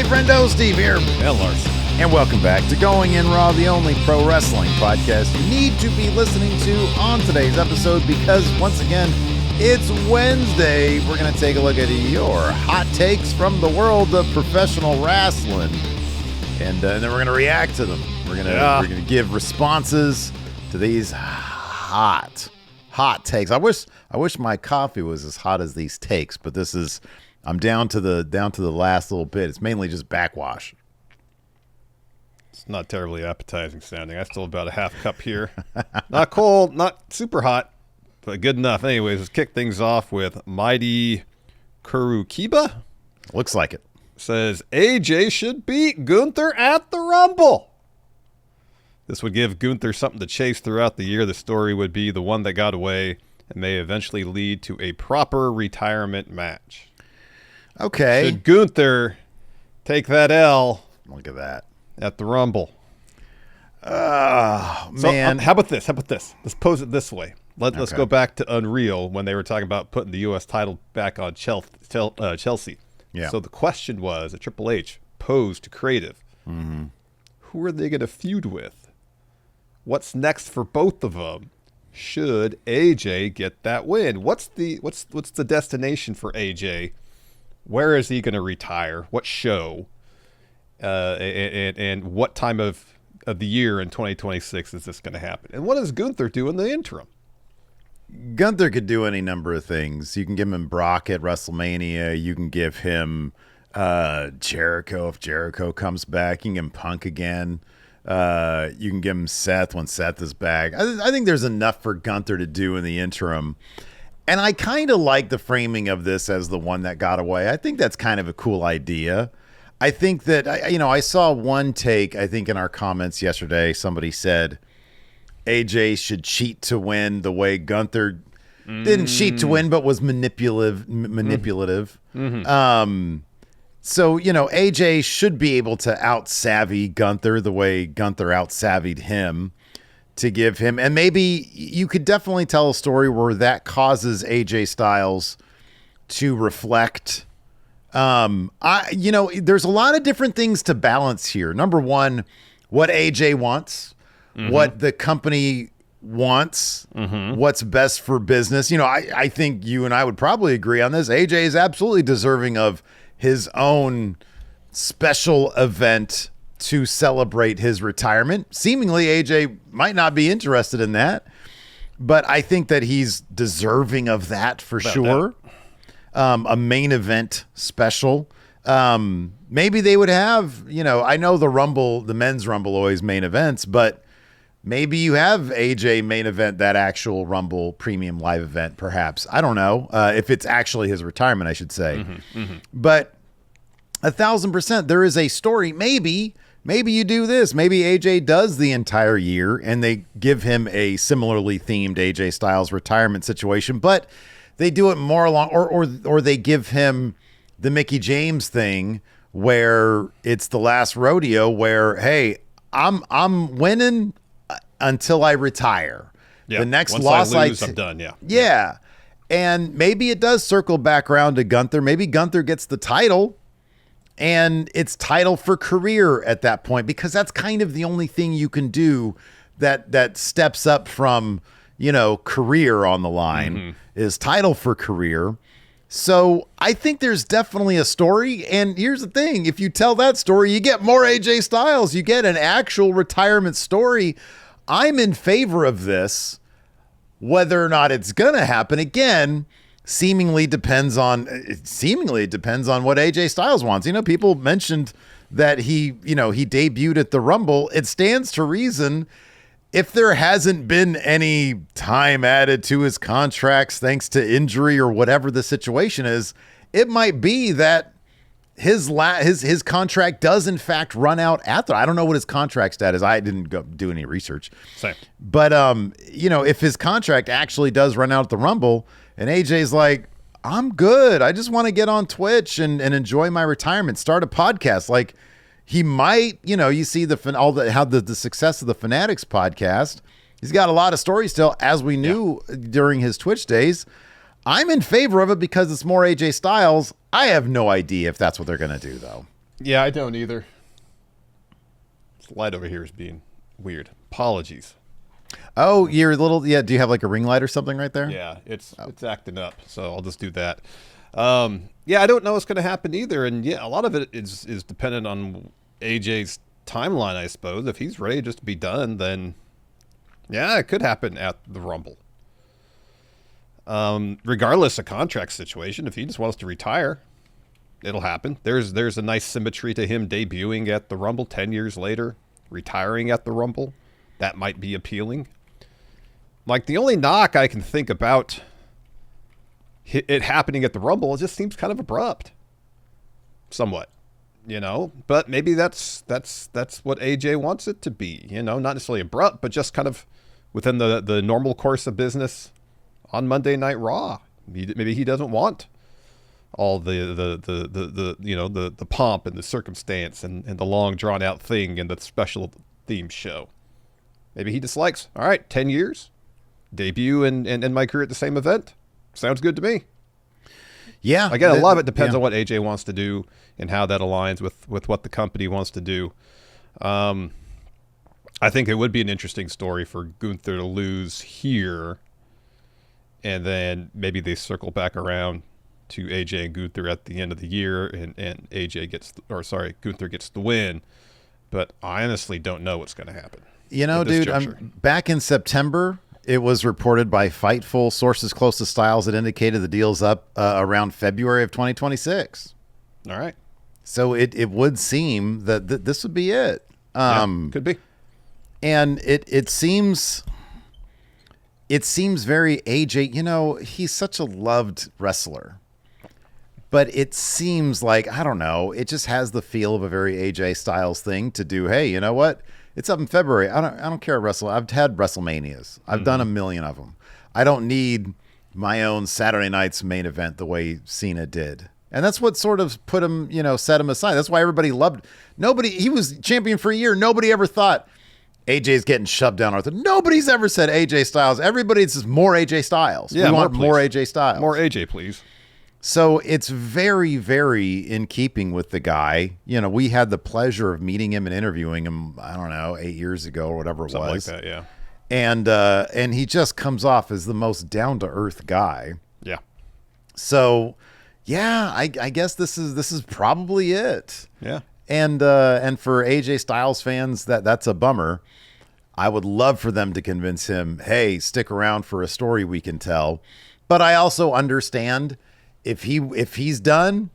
Friendo, Steve here. And Larson. And welcome back to Going In Raw, the only pro wrestling podcast you need to be listening to on today's episode because, once again, it's Wednesday. We're going to take a look at your hot takes from the world of professional wrestling. And then we're going to react to them. We're going to give responses to these hot takes. I wish my coffee was as hot as these takes, but this is... I'm down to the last little bit. It's mainly just backwash. It's not terribly appetizing sounding. I still have about a half cup here. Not cold, not super hot, but good enough. Anyways, let's kick things off with Mighty Kurukiba. Looks like it. Says AJ should beat Gunther at the Rumble. This would give Gunther something to chase throughout the year. The story would be the one that got away and may eventually lead to a proper retirement match. Okay. Should Gunther take that L? Look at that. At the Rumble. Man. How about this? Let's pose it this way. Let's go back to Unreal when they were talking about putting the U.S. title back on Chelsea. Yeah. So the question was, that Triple H posed to Creative. Mm-hmm. Who are they going to feud with? What's next for both of them? Should AJ get that win? What's the destination for AJ? Where is he going to retire? What show? And what time of the year in 2026 is this going to happen? And what does Gunther do in the interim? Gunther could do any number of things. You can give him Brock at WrestleMania. You can give him Jericho if Jericho comes back. You can give him Punk again. You can give him Seth when Seth is back. I think there's enough for Gunther to do in the interim. And I kind of like the framing of this as the one that got away. I think that's kind of a cool idea. I think that, I saw one take, I think in our comments yesterday, somebody said AJ should cheat to win the way Gunther didn't cheat to win, but was manipulative. Mm-hmm. So, AJ should be able to out-savvy Gunther the way Gunther out-savvied him. To give him, and maybe you could definitely tell a story where that causes AJ Styles to reflect. There's a lot of different things to balance here. Number one, what AJ wants, what the company wants, what's best for business. I think you and I would probably agree on this. AJ is absolutely deserving of his own special event to celebrate his retirement. Seemingly, AJ might not be interested in that, but I think that he's deserving of that for sure. A main event special. Maybe they would have, I know the men's Rumble always main events, but maybe you have AJ main event that actual Rumble premium live event, perhaps. I don't know if it's actually his retirement, I should say. But 1,000%, there is a story. Maybe you do this. Maybe AJ does the entire year and they give him a similarly themed AJ Styles retirement situation, but they do it more along, or they give him the Mickie James thing where it's the last rodeo where, hey, I'm winning until I retire. Yeah. The next Once loss I lose, I'm done. Yeah. Yeah. And maybe it does circle back around to Gunther. Maybe Gunther gets the title. And it's title for career at that point, because that's kind of the only thing you can do that steps up from, career on the line is title for career. So I think there's definitely a story. And here's the thing. If you tell that story, you get more AJ Styles. You get an actual retirement story. I'm in favor of this. Whether or not it's going to happen, again, seemingly depends on what AJ Styles wants. People mentioned that he debuted at the Rumble. It stands to reason, if there hasn't been any time added to his contracts thanks to injury or whatever the situation is, it might be that his contract does in fact run out at I don't know what his contract status is. I didn't go do any research. Same. But if his contract actually does run out at the Rumble, and AJ's like, I'm good. I just want to get on Twitch and enjoy my retirement, start a podcast. Like, he might, you see the success of the Fanatics podcast. He's got a lot of stories still, as we knew during his Twitch days. I'm in favor of it because it's more AJ Styles. I have no idea if that's what they're going to do, though. Yeah, I don't either. This light over here is being weird. Apologies. Oh, you're a little. Yeah. Do you have like a ring light or something right there? Yeah, it's acting up, so I'll just do that. Yeah, I don't know what's going to happen either, and yeah, a lot of it is dependent on AJ's timeline, I suppose. If he's ready just to be done, then yeah, it could happen at the Rumble. Regardless of contract situation, if he just wants to retire, it'll happen. There's a nice symmetry to him debuting at the Rumble 10 years later, retiring at the Rumble. That might be appealing. Like, the only knock I can think about it happening at the Rumble, it just seems kind of abrupt. Somewhat. You know? But maybe that's what AJ wants it to be. You know? Not necessarily abrupt, but just kind of within the normal course of business on Monday Night Raw. Maybe he doesn't want all the pomp and the circumstance and the long drawn out thing and the special theme show. Maybe he dislikes, all right, 10 years, debut and my career at the same event. Sounds good to me. Yeah. Again, a lot of it depends on what AJ wants to do and how that aligns with what the company wants to do. I think it would be an interesting story for Gunther to lose here, and then maybe they circle back around to AJ and Gunther at the end of the year, and Gunther gets the win. But I honestly don't know what's going to happen. You know, dude, back in September, it was reported by Fightful, sources close to Styles that indicated the deal's up around February of 2026. All right. So it would seem that this would be it. Could be. And it seems very AJ. You know, he's such a loved wrestler. But it seems like, I don't know, it just has the feel of a very AJ Styles thing to do. Hey, you know what? It's up in February. I don't care wrestle. I've had WrestleManias. I've done a million of them. I don't need my own Saturday night's main event the way Cena did. And that's what sort of put him, set him aside. That's why everybody loved. He was champion for a year. Nobody ever thought AJ's getting shoved down. Nobody's ever said AJ Styles. Everybody says more AJ Styles. Yeah, we want more AJ Styles. More AJ, please. So it's very, very in keeping with the guy. We had the pleasure of meeting him and interviewing him, I don't know, 8 years ago or whatever it was. Something like that, yeah. And he just comes off as the most down-to-earth guy. Yeah. So, yeah, I guess this is probably it. Yeah. And for AJ Styles fans, that's a bummer. I would love for them to convince him, hey, stick around for a story we can tell. But I also understand if he's done,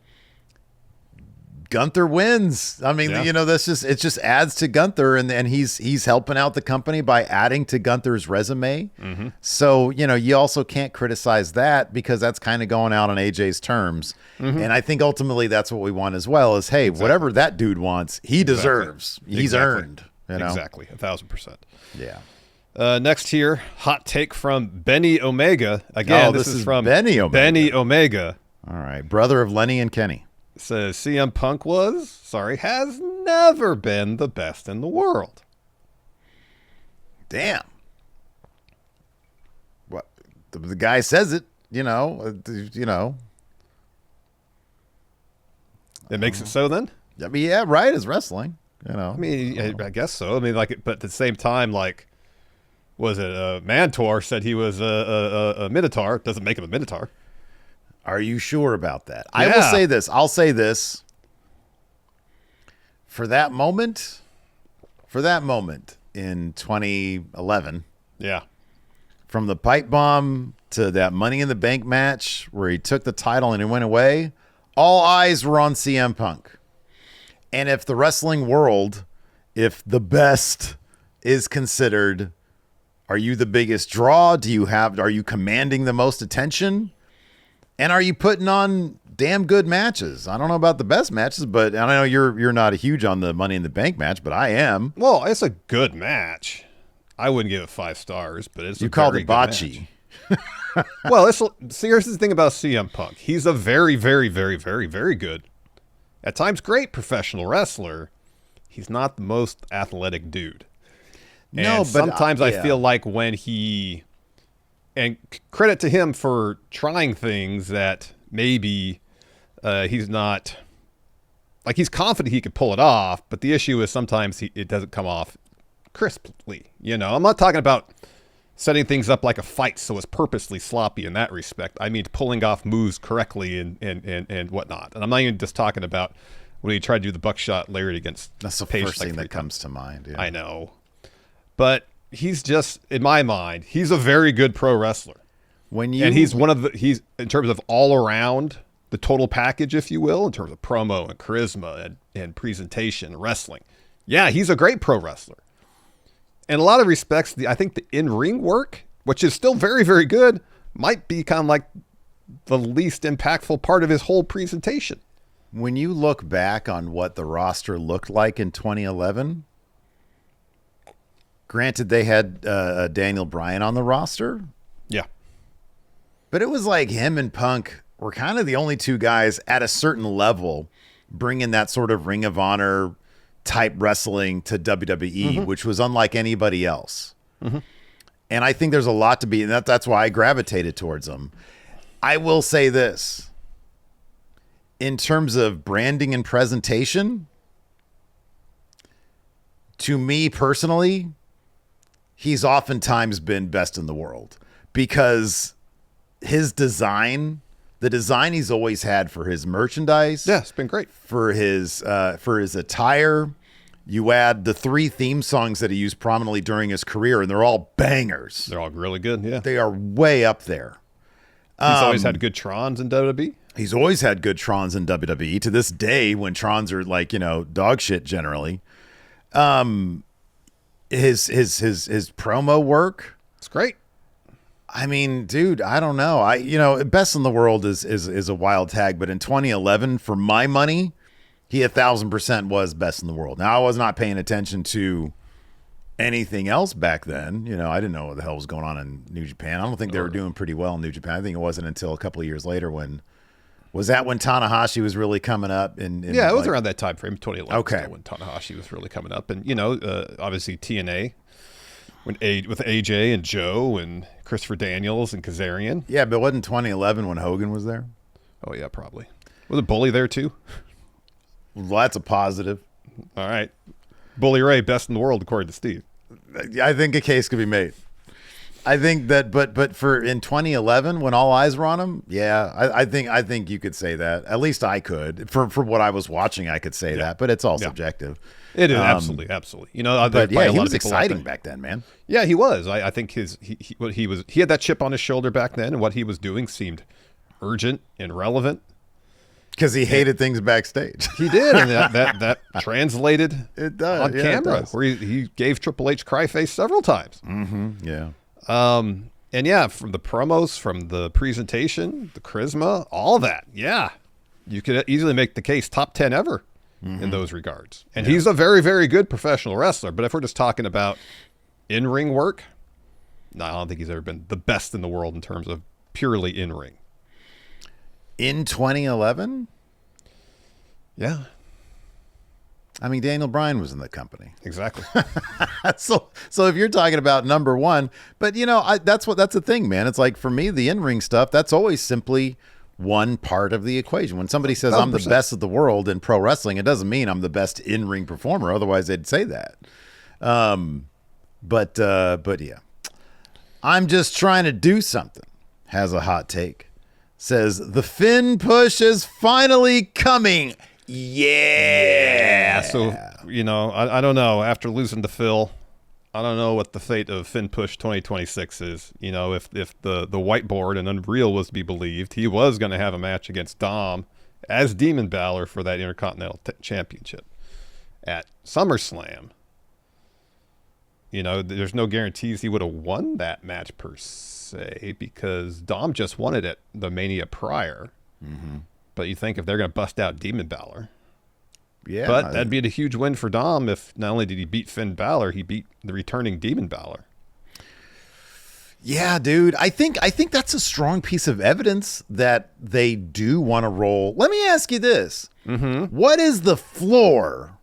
Gunther wins. I mean, that's it just adds to Gunther, and he's helping out the company by adding to Gunther's resume. Mm-hmm. So, you also can't criticize that because that's kind of going out on AJ's terms. Mm-hmm. And I think ultimately that's what we want as well is, hey, whatever that dude wants, he deserves. He's earned. Exactly. 1,000%. Yeah. Next here, hot take from Benny Omega. Again, this is from Benny Omega. Benny Omega. All right. Brother of Lenny and Kenny. Says CM Punk has never been the best in the world. Damn. What the guy says it, It makes it so then? I mean, yeah, right, is wrestling, I mean, I guess so. I mean, but at the same time, was it Mantor said he was a Minotaur? Doesn't make him a Minotaur. Are you sure about that? Yeah. I will say this. I'll say this. For that moment in 2011, yeah, from the pipe bomb to that Money in the Bank match where he took the title and he went away, all eyes were on CM Punk. And if the wrestling world, if the best is considered, are you the biggest draw? Are you commanding the most attention? And are you putting on damn good matches? I don't know about the best matches, but I know you're not huge on the Money in the Bank match, but I am. Well, it's a good match. I wouldn't give it 5 stars, but it's you called it botchy. Well, here's the thing about CM Punk. He's a very, very, very, very, very good, at times great professional wrestler. He's not the most athletic dude. No, but sometimes I feel like when and credit to him for trying things that maybe he's not like he's confident he could pull it off, but the issue is sometimes it doesn't come off crisply. You know, I'm not talking about setting things up like a fight so it's purposely sloppy in that respect. I mean pulling off moves correctly and whatnot. And I'm not even just talking about when he tried to do the buckshot lariat against That's the Page first like thing that 3 comes times. to mind. Yeah. I know. But he's just, in my mind, he's a very good pro wrestler. When you And he's he's in terms of all around the total package, if you will, in terms of promo and charisma and presentation, wrestling. Yeah, he's a great pro wrestler. In a lot of respects, I think the in-ring work, which is still very, very good, might be kind of like the least impactful part of his whole presentation. When you look back on what the roster looked like in 2011, granted they had Daniel Bryan on the roster, Yeah. but it was like him and Punk were kind of the only two guys at a certain level bringing that sort of Ring of Honor type wrestling to WWE, which was unlike anybody else. And I think there's a lot to be, and that's why I gravitated towards them. I will say this. In terms of branding and presentation, to me personally, he's oftentimes been best in the world because his design, the design he's always had for his merchandise, Yeah, it's been great. for his attire. You add the 3 theme songs that he used prominently during his career, and they're all bangers. They're all really good, yeah. They are way up there. He's always had good Trons in WWE. He's always had good Trons in WWE to this day when Trons are like, dog shit generally. His promo work. It's great. I mean, dude, I don't know. Best in the world is a wild tag, but in 2011, for my money, he 1,000% was best in the world. Now, I was not paying attention to anything else back then. I didn't know what the hell was going on in New Japan. I don't think they were doing pretty well in New Japan. I think it wasn't until a couple of years later when Tanahashi was really coming up. Yeah, it was around that time frame, 2011. Okay. When Tanahashi was really coming up. And, obviously TNA with AJ and Joe and Christopher Daniels and Kazarian. Yeah, but wasn't 2011 when Hogan was there? Oh, yeah, probably. Was it Bully there, too? Well, that's a positive. All right. Bully Ray, best in the world, according to Steve. I think a case could be made. I think that, but for in 2011 when all eyes were on him, yeah, I think you could say that. At least I could. For what I was watching, I could say that, but it's all subjective. It is absolutely. But yeah, he was exciting back then, man. Yeah, he was. I think he had that chip on his shoulder back then, and what he was doing seemed urgent and relevant. Because he hated things backstage. He did, and that translated it does, on camera, where he gave Triple H cry face several times. Yeah. And yeah, from the promos, from the presentation, the charisma, all that. Yeah, you could easily make the case top 10 ever in those regards. And he's a very, very good professional wrestler. But if we're just talking about in-ring work, no, I don't think he's ever been the best in the world in terms of purely in-ring. In 2011? Yeah. I mean, Daniel Bryan was in the company. Exactly. So if you're talking about number one, but that's the thing, man. It's like for me, the in-ring stuff, that's always simply one part of the equation. When somebody says 100%. I'm the best of the world in pro wrestling, it doesn't mean I'm the best in-ring performer. Otherwise, they'd say that. But yeah, I'm just trying to do something. Has a hot take. Says the Finn push is finally coming. Yeah. So, I don't know. After losing to Phil, I don't know what the fate of Finn Push 2026 is. If the whiteboard and Unreal was to be believed, he was going to have a match against Dom as Demon Balor for that Intercontinental Championship at SummerSlam. There's no guarantees he would have won that match per se because Dom just won it at the Mania prior. Mm-hmm. But you think if they're going to bust out Demon Balor. Yeah. But that'd be a huge win for Dom if not only did he beat Finn Balor, he beat the returning Demon Balor. Yeah, dude. I think that's a strong piece of evidence that they do want to roll. Let me ask you this. Mm-hmm. What is the floor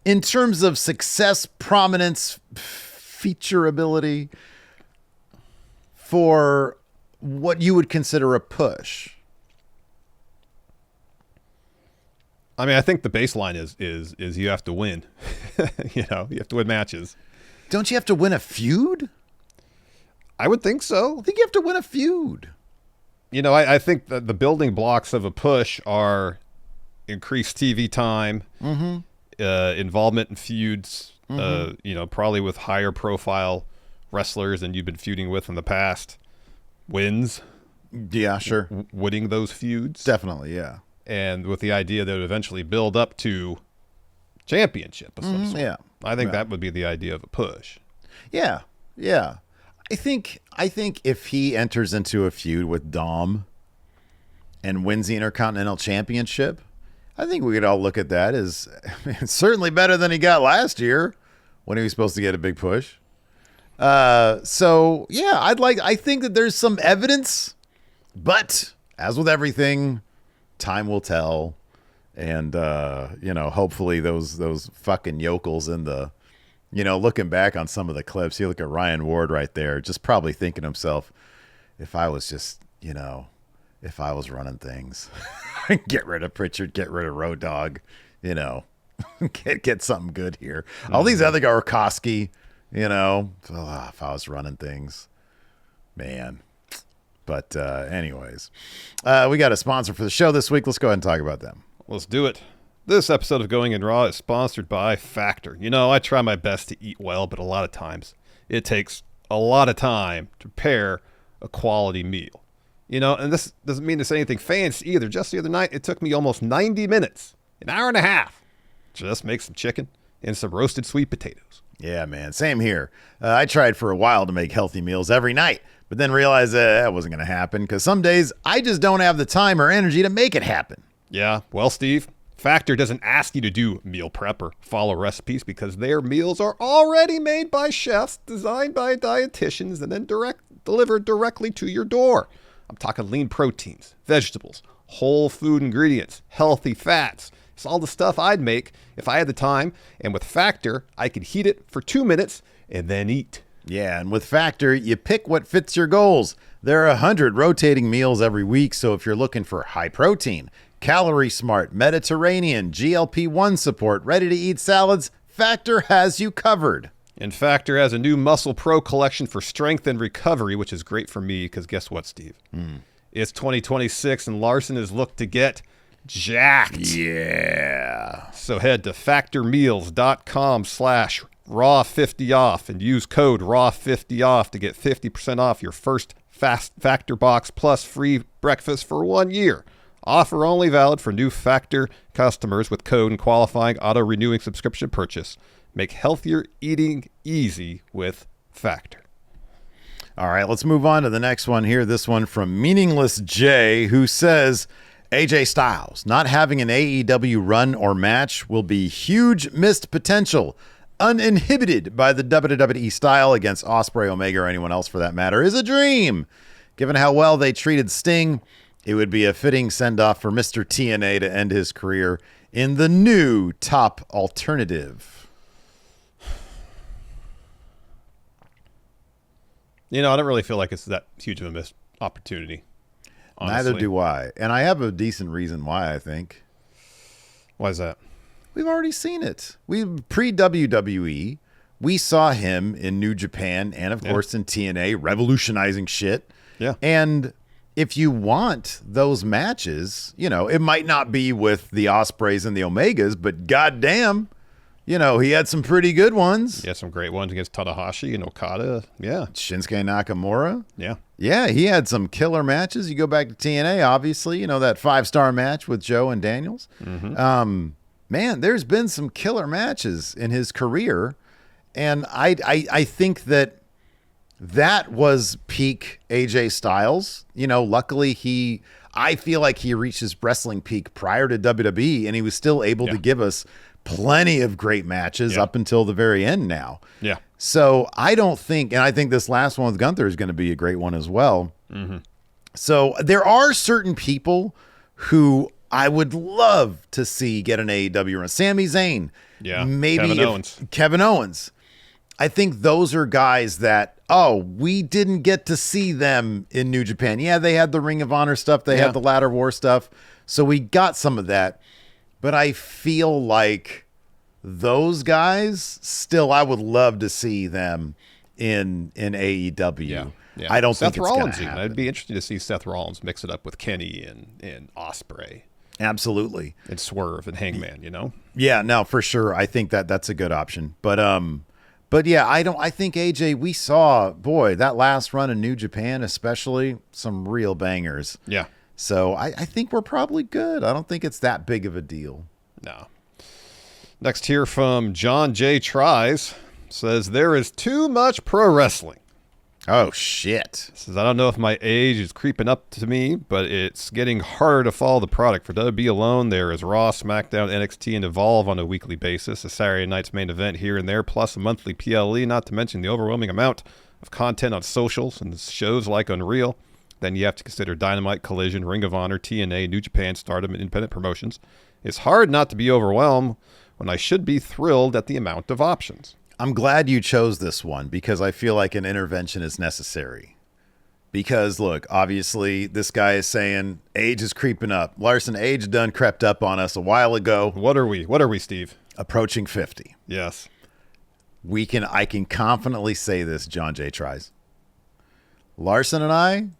in terms of success, prominence, featureability for what you would consider a push? I mean, I think the baseline is you have to win. You have to win matches. Don't you have to win a feud? I would think so. I think you have to win a feud. I think that the building blocks of a push are increased TV time, involvement in feuds, probably with higher profile wrestlers than you've been feuding with in the past, wins. Yeah, sure. Winning those feuds. Definitely, yeah. And with the idea that it would eventually build up to championship of some sort. Yeah. I think that would be the idea of a push. Yeah, yeah. I think if he enters into a feud with Dom and wins the Intercontinental Championship, I think we could all look at that as certainly better than he got last year when he was supposed to get a big push. So yeah, I think that there's some evidence, but as with everything, time will tell. And, hopefully those fucking yokels in the, looking back on some of the clips, you look at Ryan Ward right there, just probably thinking to himself, if I was just, if I was running things, get rid of Pritchard, get rid of Road Dogg, get something good here. All these other guys, Orkoski, if I was running things, man. But anyways, we got a sponsor for the show this week. Let's go ahead and talk about them. Let's do it. This episode of Going in Raw is sponsored by Factor. I try my best to eat well, but a lot of times it takes a lot of time to prepare a quality meal. And this doesn't mean to say anything fancy either. Just the other night, it took me almost 90 minutes, an hour and a half, to just make some chicken and some roasted sweet potatoes. Yeah, man. Same here. I tried for a while to make healthy meals every night, but then realized that wasn't going to happen because some days I just don't have the time or energy to make it happen. Yeah, well, Steve, Factor doesn't ask you to do meal prep or follow recipes because their meals are already made by chefs, designed by dietitians, and then delivered directly to your door. I'm talking lean proteins, vegetables, whole food ingredients, healthy fats. It's all the stuff I'd make if I had the time. And with Factor, I could heat it for 2 minutes and then eat. Yeah, and with Factor, you pick what fits your goals. There are 100 rotating meals every week, so if you're looking for high protein, calorie smart, Mediterranean, GLP-1 support, ready-to-eat salads, Factor has you covered. And Factor has a new Muscle Pro collection for strength and recovery, which is great for me because guess what, Steve? It's 2026 and Larson is looked to get jacked. Yeah. So head to factormeals.com/raw50off and use code raw50off to get 50% off your first Factor box plus free breakfast for 1 year. Offer only valid for new Factor customers with code and qualifying auto-renewing subscription purchase. Make healthier eating easy with Factor. All right, let's move on to the next one here. This one from Meaningless J, who says, AJ Styles not having an AEW run or match will be huge missed potential. Uninhibited by the WWE style against Ospreay, Omega, or anyone else for that matter is a dream. Given how well they treated Sting, it would be a fitting send-off for Mr. TNA to end his career in the new top alternative. I don't really feel like it's that huge of a missed opportunity. Honestly. Neither do I. And I have a decent reason why, I think. Why is that? We've already seen it. Pre-WWE, we saw him in New Japan and, of course, in TNA, revolutionizing shit. Yeah. And if you want those matches, it might not be with the Ospreys and the Omegas, but goddamn, he had some pretty good ones. He had some great ones against Tanahashi and Okada. Yeah. Shinsuke Nakamura. Yeah. Yeah, he had some killer matches. You go back to TNA, obviously, that 5-star match with Joe and Daniels. Mm-hmm. Man, there's been some killer matches in his career. And I think that was peak AJ Styles. Luckily I feel like he reached his wrestling peak prior to WWE, and he was still able to give us plenty of great matches up until the very end now. Yeah. So I don't think, and I think this last one with Gunther is going to be a great one as well. Mm-hmm. So there are certain people who I would love to see get an AEW run. Sami Zayn. Yeah. Maybe Kevin Owens. I think those are guys that, we didn't get to see them in New Japan. Yeah, they had the Ring of Honor stuff. They had the Ladder War stuff. So we got some of that. but I feel like those guys still, I would love to see them in AEW. Yeah. I don't Seth think it's going Rollins to even. happen. It'd be interesting to see Seth Rollins mix it up with Kenny and Ospreay Absolutely. and Swerve and Hangman, you know? Yeah, no, for sure. I think that's a good option. But yeah, I think AJ, we saw, boy, that last run in New Japan, especially, some real bangers. Yeah. So I think we're probably good. I don't think it's that big of a deal. No. Next here from John J. Tries says, there is too much pro wrestling. Oh, shit. Says, I don't know if my age is creeping up to me, but it's getting harder to follow the product. For WWE alone, there is Raw, SmackDown, NXT, and Evolve on a weekly basis, a Saturday night's main event here and there, plus a monthly PLE, not to mention the overwhelming amount of content on socials and shows like Unreal. Then you have to consider Dynamite, Collision, Ring of Honor, TNA, New Japan, Stardom, and independent promotions. It's hard not to be overwhelmed when I should be thrilled at the amount of options. I'm glad you chose this one because I feel like an intervention is necessary. Because, look, obviously, this guy is saying age is creeping up. Larson, age done crept up on us a while ago. What are we, Steve? Approaching 50. Yes. I can confidently say this, John J. Tries. Larson and I,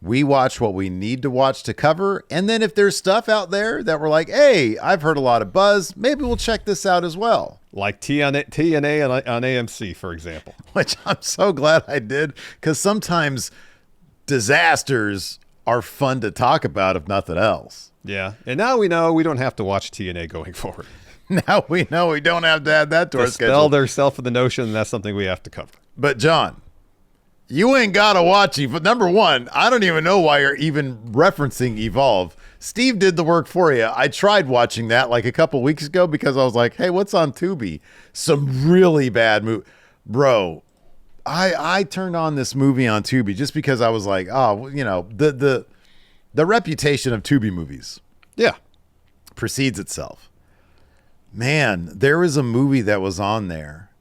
we watch what we need to watch to cover. And then if there's stuff out there that we're like, hey, I've heard a lot of buzz, maybe we'll check this out as well. Like TNA on AMC, for example. Which I'm so glad I did, because sometimes disasters are fun to talk about, if nothing else. Yeah. And now we know we don't have to watch TNA going forward. Now we know we don't have to add that to our schedule. Dispel theirself of the notion that's something we have to cover. But, John, you ain't got to watch it. But number one, I don't even know why you're even referencing Evolve. Steve did the work for you. I tried watching that like a couple weeks ago because I was like, hey, what's on Tubi? Some really bad movie. Bro, I turned on this movie on Tubi just because I was like, oh, you know, the reputation of Tubi movies. Yeah. Precedes itself. Man, there was a movie that was on there.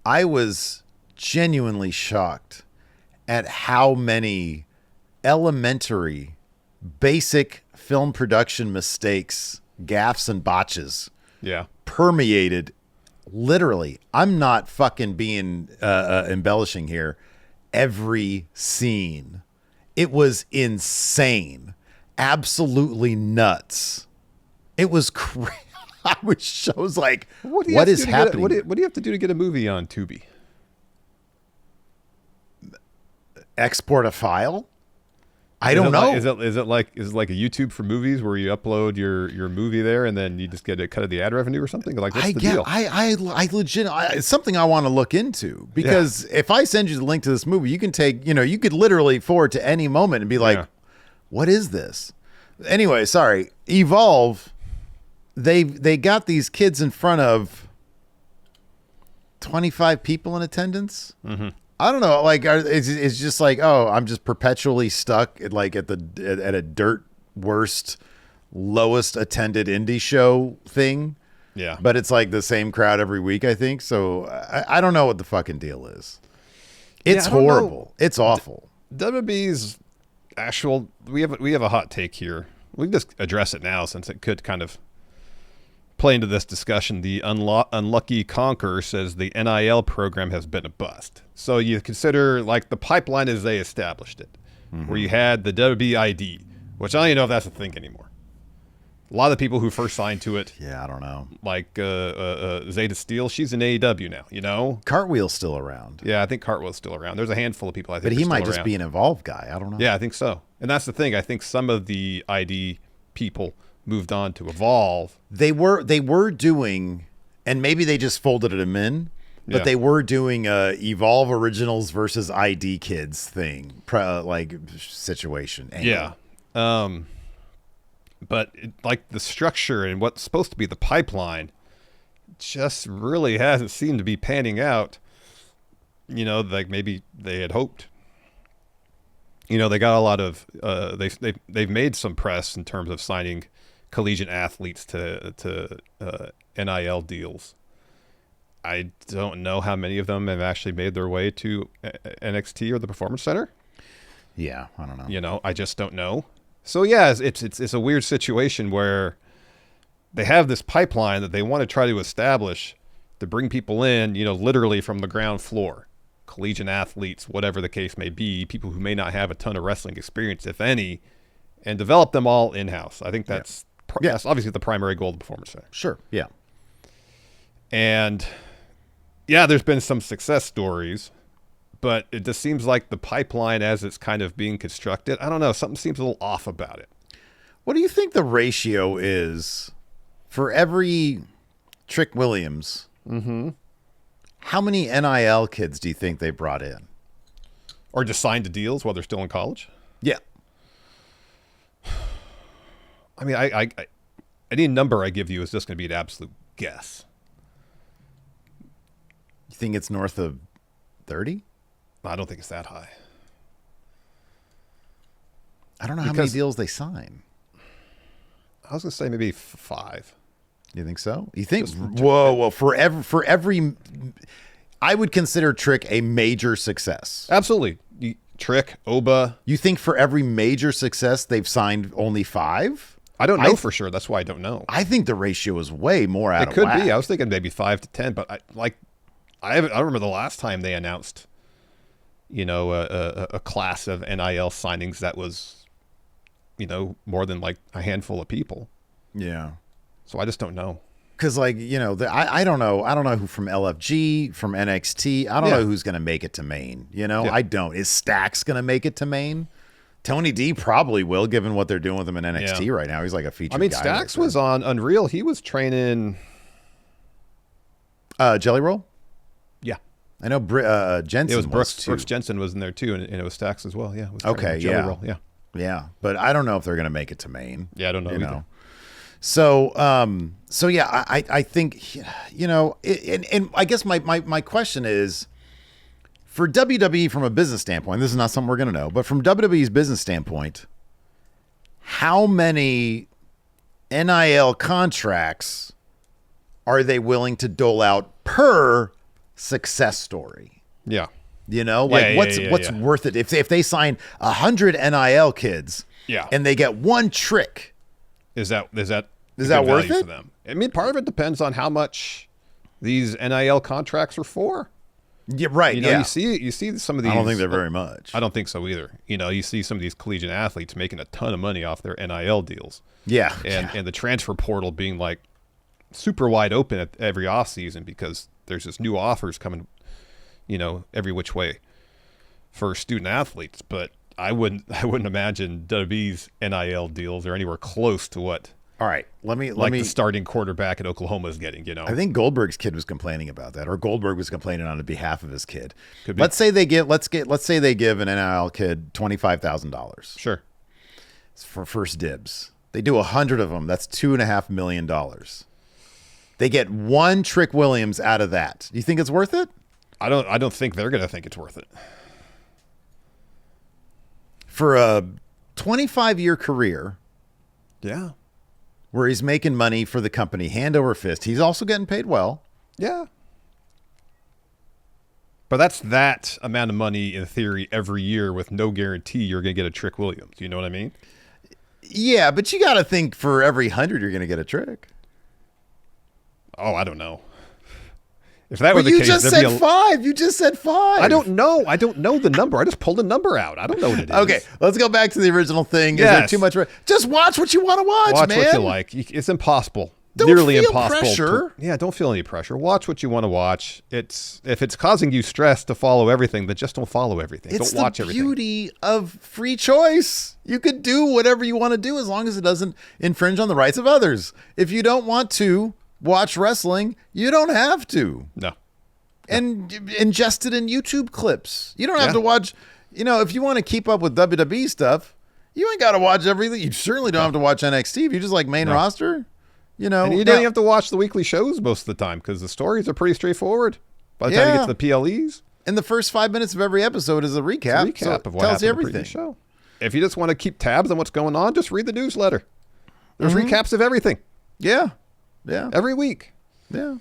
I was genuinely shocked at how many elementary, basic film production mistakes, gaffes, and botches permeated. Literally, I'm not fucking being embellishing here. Every scene. It was insane. Absolutely nuts. It was crazy. I was like, what is happening? What do you have to do to get a movie on Tubi? Export a file? I don't know. Is it like a YouTube for movies where you upload your movie there and then you just get a cut of the ad revenue or something? Like, what's the deal? I legit, it's something I want to look into, because if I send you the link to this movie, you can take, you could literally forward to any moment and be like, what is this? Anyway, sorry. Evolve. They got these kids in front of 25 people in attendance. Mm-hmm. I don't know. Like, it's just like, oh, I'm just perpetually stuck at a dirt worst, lowest attended indie show thing. Yeah. But it's like the same crowd every week, I think. So I don't know what the fucking deal is. It's horrible. It's awful. WWE's actual. We have a hot take here. We can just address it now since it could kind of play into this discussion. The Unlucky Conqueror says the NIL program has been a bust. So you consider like the pipeline as they established it, where you had the WWE ID, which I don't even know if that's a thing anymore. A lot of the people who first signed to it, I don't know. Like Zeta Steele, she's in AEW now. You know, Cartwheel's still around. Yeah, I think Cartwheel's still around. There's a handful of people I think, but he might just around. be an Evolve guy. I don't know. Yeah, I think so. And that's the thing. I think some of the ID people moved on to Evolve. They were doing, and maybe they just folded them in, but they were doing Evolve Originals versus ID Kids thing, situation. Angle. Yeah. But like the structure and what's supposed to be the pipeline just really hasn't seemed to be panning out, like maybe they had hoped. They got a lot of they've made some press in terms of signing collegiate athletes to NIL deals. I don't know how many of them have actually made their way to NXT or the Performance Center. Yeah, I don't know. I just don't know. So yeah, it's a weird situation where they have this pipeline that they want to try to establish to bring people in, literally from the ground floor, collegiate athletes, whatever the case may be, people who may not have a ton of wrestling experience, if any, and develop them all in-house. I think that's obviously the primary goal of the Performance Center. Sure, yeah. And yeah, there's been some success stories, but it just seems like the pipeline as it's kind of being constructed, I don't know, something seems a little off about it. What do you think the ratio is for every Trick Williams? Mm-hmm. How many NIL kids do you think they brought in? Or just signed to deals while they're still in college? Yeah. I mean, I any number I give you is just going to be an absolute guess. You think it's north of 30? I don't think it's that high. I don't know how many deals they sign. I was going to say maybe 5. You think so? You think? Whoa! For every, I would consider Trick a major success. Absolutely. Trick, Oba. You think for every major success they've signed only 5? I don't know for sure. That's why I don't know. I think the ratio is way more out of whack. It could be. I was thinking maybe 5 to 10, but I remember the last time they announced, a class of NIL signings that was, more than like a handful of people. Yeah. So I just don't know. Because I don't know. I don't know who from LFG, from NXT. I don't know who's going to make it to Maine. I don't. Is Stax going to make it to Maine? Tony D probably will, given what they're doing with him in NXT right now. He's like a featured guy. Stax was on Unreal. He was training Jelly Roll? Yeah. I know Jensen was Brooks, too. Brooks Jensen was in there too, and it was Stax as well. Yeah. It was okay, Jelly Roll. Yeah. Yeah, but I don't know if they're going to make it to Maine. Yeah, I don't know either. So yeah, I think, and I guess my question is, for WWE from a business standpoint, this is not something we're going to know, but from WWE's business standpoint, how many NIL contracts are they willing to dole out per success story? Yeah. What's worth it? If they sign 100 NIL kids and they get one trick, is that worth it for them? I mean, part of it depends on how much these NIL contracts are for. Yeah, right. You see some of these. I don't think they're very much. I don't think so either. You see some of these collegiate athletes making a ton of money off their NIL deals. Yeah. And the transfer portal being like super wide open at every offseason because there's just new offers coming, every which way for student athletes. But I wouldn't imagine WWE's NIL deals are anywhere close to what. All right, let me the starting quarterback at Oklahoma is getting. I think Goldberg's kid was complaining about that, or Goldberg was complaining on behalf of his kid. Could be. Let's say they give an NIL kid $25,000. Sure. For first dibs. They do 100 of them. That's $2.5 million. They get one Trick Williams out of that. Do you think it's worth it? I don't think they're gonna think it's worth it. For a 25-year career. Yeah. Where he's making money for the company hand over fist. He's also getting paid well. Yeah. But that's that amount of money in theory every year with no guarantee you're going to get a Trick Williams. You know what I mean? Yeah, but you got to think for every 100 you're going to get a Trick. Oh, I don't know. If that were the case, you just said 5. You just said 5. I don't know. I don't know the number. I just pulled a number out. I don't know what it is. Okay, let's go back to the original thing. Yes. Is there too much? Just watch what you want to watch, man. Watch what you like. It's impossible. Don't Nearly feel impossible. Pressure. Don't feel any pressure. Watch what you want to watch. If it's causing you stress to follow everything, then just don't follow everything. Don't watch everything. It's the beauty of free choice. You could do whatever you want to do as long as it doesn't infringe on the rights of others. If you don't want to watch wrestling, you don't have to. No. And ingest it in YouTube clips. You don't have to watch, if you want to keep up with WWE stuff, you ain't got to watch everything. You certainly don't have to watch NXT. If you just like main roster, And you don't even have to watch the weekly shows most of the time because the stories are pretty straightforward by the time you get to the PLEs. And the first 5 minutes of every episode is a recap. It's a recap of what happened in the previous show. If you just want to keep tabs on what's going on, just read the newsletter. There's recaps of everything. Yeah. Every week. Yeah.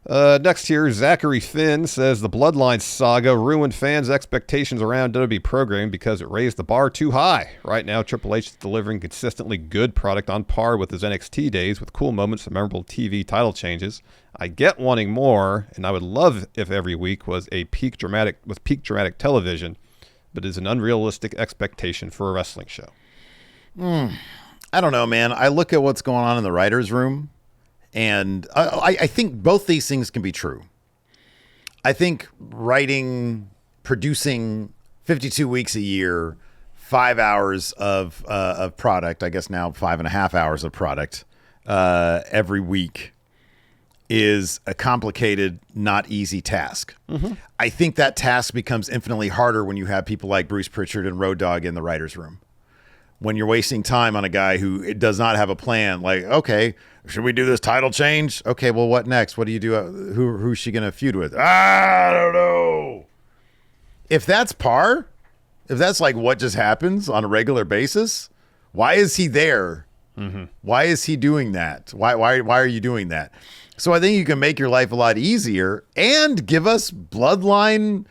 Next here, Zachary Finn says the Bloodline saga ruined fans' expectations around WWE programming because it raised the bar too high. Right now, Triple H is delivering consistently good product on par with his NXT days with cool moments and memorable TV title changes. I get wanting more, and I would love if every week was peak dramatic television, but it is an unrealistic expectation for a wrestling show. I don't know, man. I look at what's going on in the writers' room. And I think both these things can be true. I think producing 52 weeks a year, 5 hours of product, I guess now 5.5 hours of product every week is a complicated, not easy task. Mm-hmm. I think that task becomes infinitely harder when you have people like Bruce Pritchard and Road Dogg in the writer's room. When you're wasting time on a guy who does not have a plan, like, okay, should we do this title change? Okay, well, what next? What do you do? Who's she going to feud with? I don't know. If that's par, if that's like what just happens on a regular basis, why is he there? Mm-hmm. Why is he doing that? Why are you doing that? So I think you can make your life a lot easier and give us Bloodline.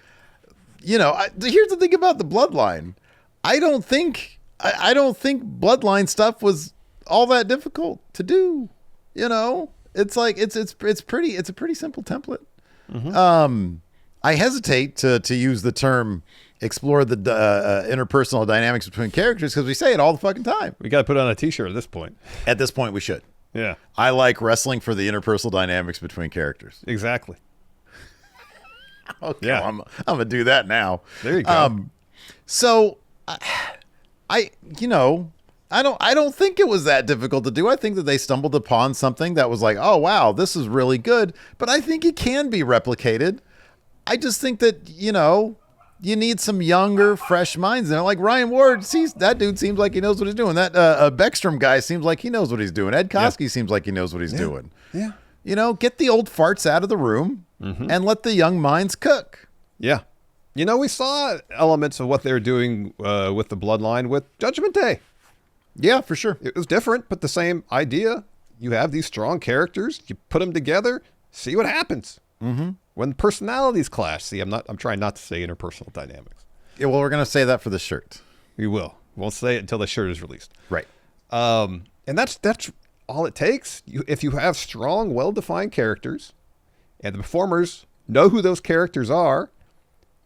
Here's the thing about the Bloodline. I don't think Bloodline stuff was all that difficult to do. It's like it's a pretty simple template. Mm-hmm. I hesitate to use the term explore the interpersonal dynamics between characters because we say it all the fucking time. We got to put on a t-shirt at this point. At this point, we should. Yeah. I like wrestling for the interpersonal dynamics between characters. Exactly. Okay, yeah. I'm gonna do that now. There you go. So I don't think it was that difficult to do. I think that they stumbled upon something that was like, oh, wow, this is really good. But I think it can be replicated. I just think that, you need some younger, fresh minds there. Like Ryan Ward, that dude seems like he knows what he's doing. That Beckstrom guy seems like he knows what he's doing. Ed Koski seems like he knows what he's doing. Yeah. Get the old farts out of the room and let the young minds cook. Yeah. We saw elements of what they were doing with the Bloodline with Judgment Day. Yeah, for sure. It was different, but the same idea. You have these strong characters, you put them together, see what happens. Mm-hmm. When personalities clash. See, I'm trying not to say interpersonal dynamics. Yeah, well, we're going to say that for the shirt. We will. We'll say it until the shirt is released. Right. And that's all it takes. If you have strong, well-defined characters, and the performers know who those characters are,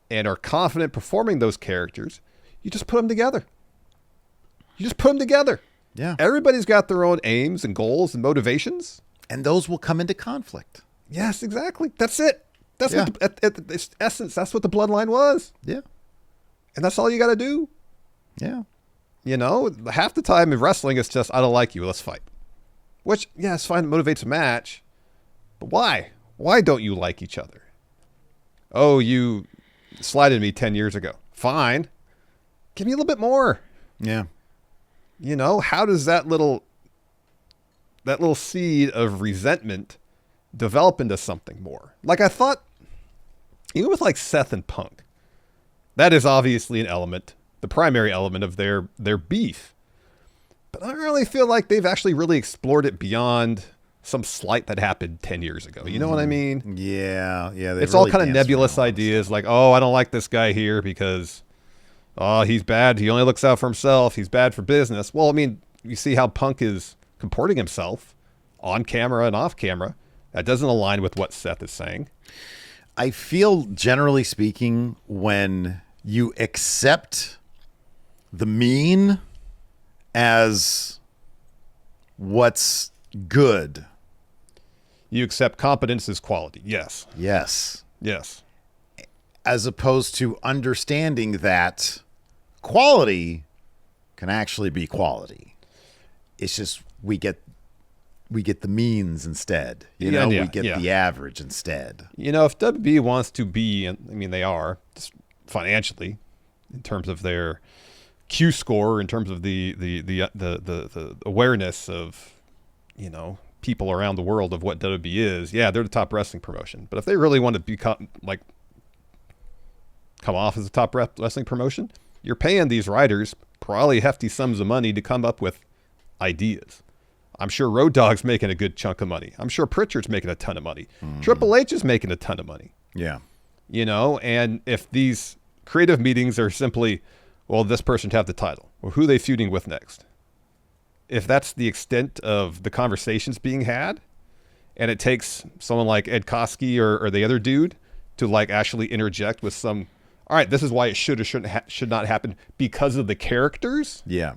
and are confident performing those characters, you just put them together. Yeah. Everybody's got their own aims and goals and motivations. And those will come into conflict. Yes, exactly. That's it. That's what at its essence, that's what the Bloodline was. Yeah. And that's all you got to do. Yeah. Half the time in wrestling, it's just, I don't like you, let's fight. Which, yeah, it's fine, it motivates a match. But why? Why don't you like each other? Oh, you slighted me 10 years ago. Fine. Give me a little bit more. Yeah. How does that little seed of resentment develop into something more? Like I thought, even with like Seth and Punk, that is obviously an element, the primary element of their beef. But I don't really feel like they've actually really explored it beyond some slight that happened 10 years ago. You know what I mean? Yeah. It's all kind of nebulous ideas like, oh, I don't like this guy here because, oh, he's bad. He only looks out for himself. He's bad for business. Well, I mean, you see how Punk is comporting himself on camera and off camera. That doesn't align with what Seth is saying. I feel, generally speaking, when you accept the mean as what's good. You accept competence as quality. Yes. Yes. As opposed to understanding that quality can actually be quality. It's just we get the means instead. We get the average instead. If WB wants to be, I mean, they are just financially in terms of their Q score, in terms of the awareness of, people around the world of what WB is. Yeah, they're the top wrestling promotion. But if they really want to become come off as a top wrestling promotion, you're paying these writers probably hefty sums of money to come up with ideas. I'm sure Road Dogg's making a good chunk of money. I'm sure Pritchard's making a ton of money. Triple H is making a ton of money. Yeah. And if these creative meetings are simply, well, this person to have the title, or who are they feuding with next? If that's the extent of the conversations being had, and it takes someone like Ed Koskey or the other dude to like actually interject with some, all right, this is why it should or should not happen because of the characters. Yeah.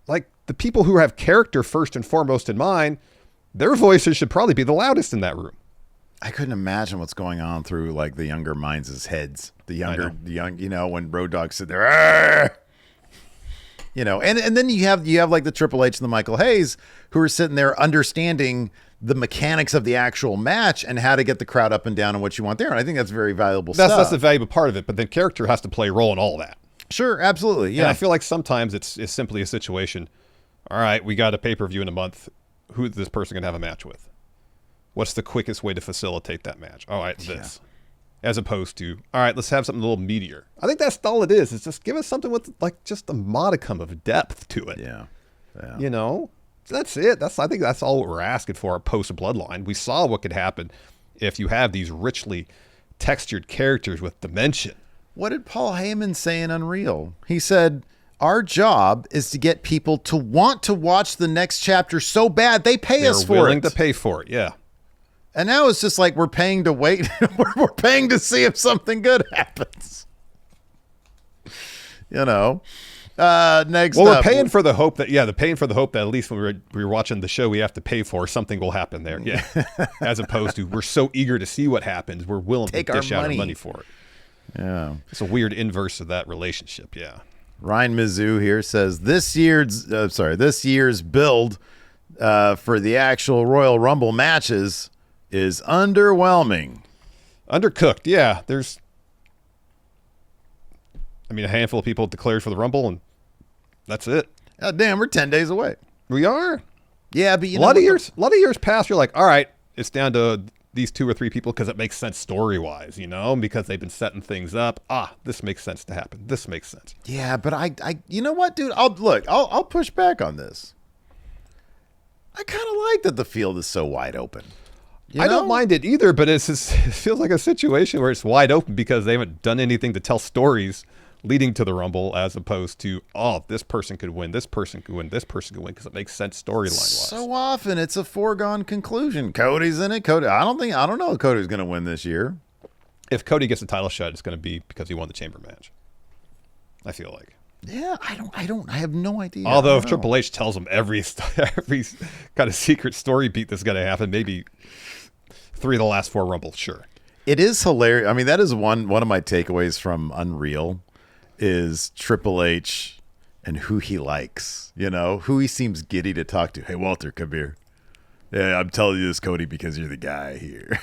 Like the people who have character first and foremost in mind, their voices should probably be the loudest in that room. I couldn't imagine what's going on through like the younger minds' heads. The young, when Road Dogg sit there, "Arr!" And then you have like the Triple H and the Michael Hayes who are sitting there understanding the mechanics of the actual match and how to get the crowd up and down and what you want there. And I think that's very valuable stuff. That's the valuable part of it, but then character has to play a role in all that. Sure, absolutely. Yeah. And I feel like sometimes it's simply a situation. All right, we got a pay-per-view in a month. Who is this person going to have a match with? What's the quickest way to facilitate that match? All right, this. As opposed to, all right, let's have something a little meatier. I think that's all it is. It's just give us something with like just a modicum of depth to it. Yeah. That's it. I think that's all we're asking for post Bloodline. We saw what could happen if you have these richly textured characters with dimension. What did Paul Heyman say in Unreal? He said, our job is to get people to want to watch the next chapter so bad they pay us for it. They're willing to pay for it, yeah. And now it's just like we're paying to wait. We're paying to see if something good happens. Next well, up. we're paying for the hope that, at least when we're watching the show, we have to pay for something will happen there. Yeah. As opposed to we're so eager to see what happens, we're willing to dish out our money for it. Yeah. It's a weird inverse of that relationship, yeah. Ryan Mizzou here says this year's build for the actual Royal Rumble matches is underwhelming. Undercooked, yeah. There's, a handful of people declared for the Rumble, and that's it. God damn, we're 10 days away. We are. Yeah, but a lot of years past, you're like, all right, it's down to these 2 or 3 people because it makes sense story-wise, because they've been setting things up. This makes sense to happen. This makes sense. Yeah, but I you know what, dude? I'll push back on this. I kind of like that the field is so wide open. I don't mind it either, but it feels like a situation where it's wide open because they haven't done anything to tell stories leading to the Rumble, as opposed to, this person could win, this person could win, this person could win, because it makes sense storyline-wise. So often it's a foregone conclusion. Cody's in it. I don't know if Cody's going to win this year. If Cody gets a title shot, it's going to be because he won the chamber match. I feel like. Yeah, I have no idea. Although if Triple H tells him every kind of secret story beat that's going to happen, maybe 3 of the last 4 Rumbles, sure. It is hilarious. That is one of my takeaways from Unreal is Triple H and who he likes, who he seems giddy to talk to. Hey, Walter, come here. Yeah, I'm telling you this, Cody, because you're the guy here.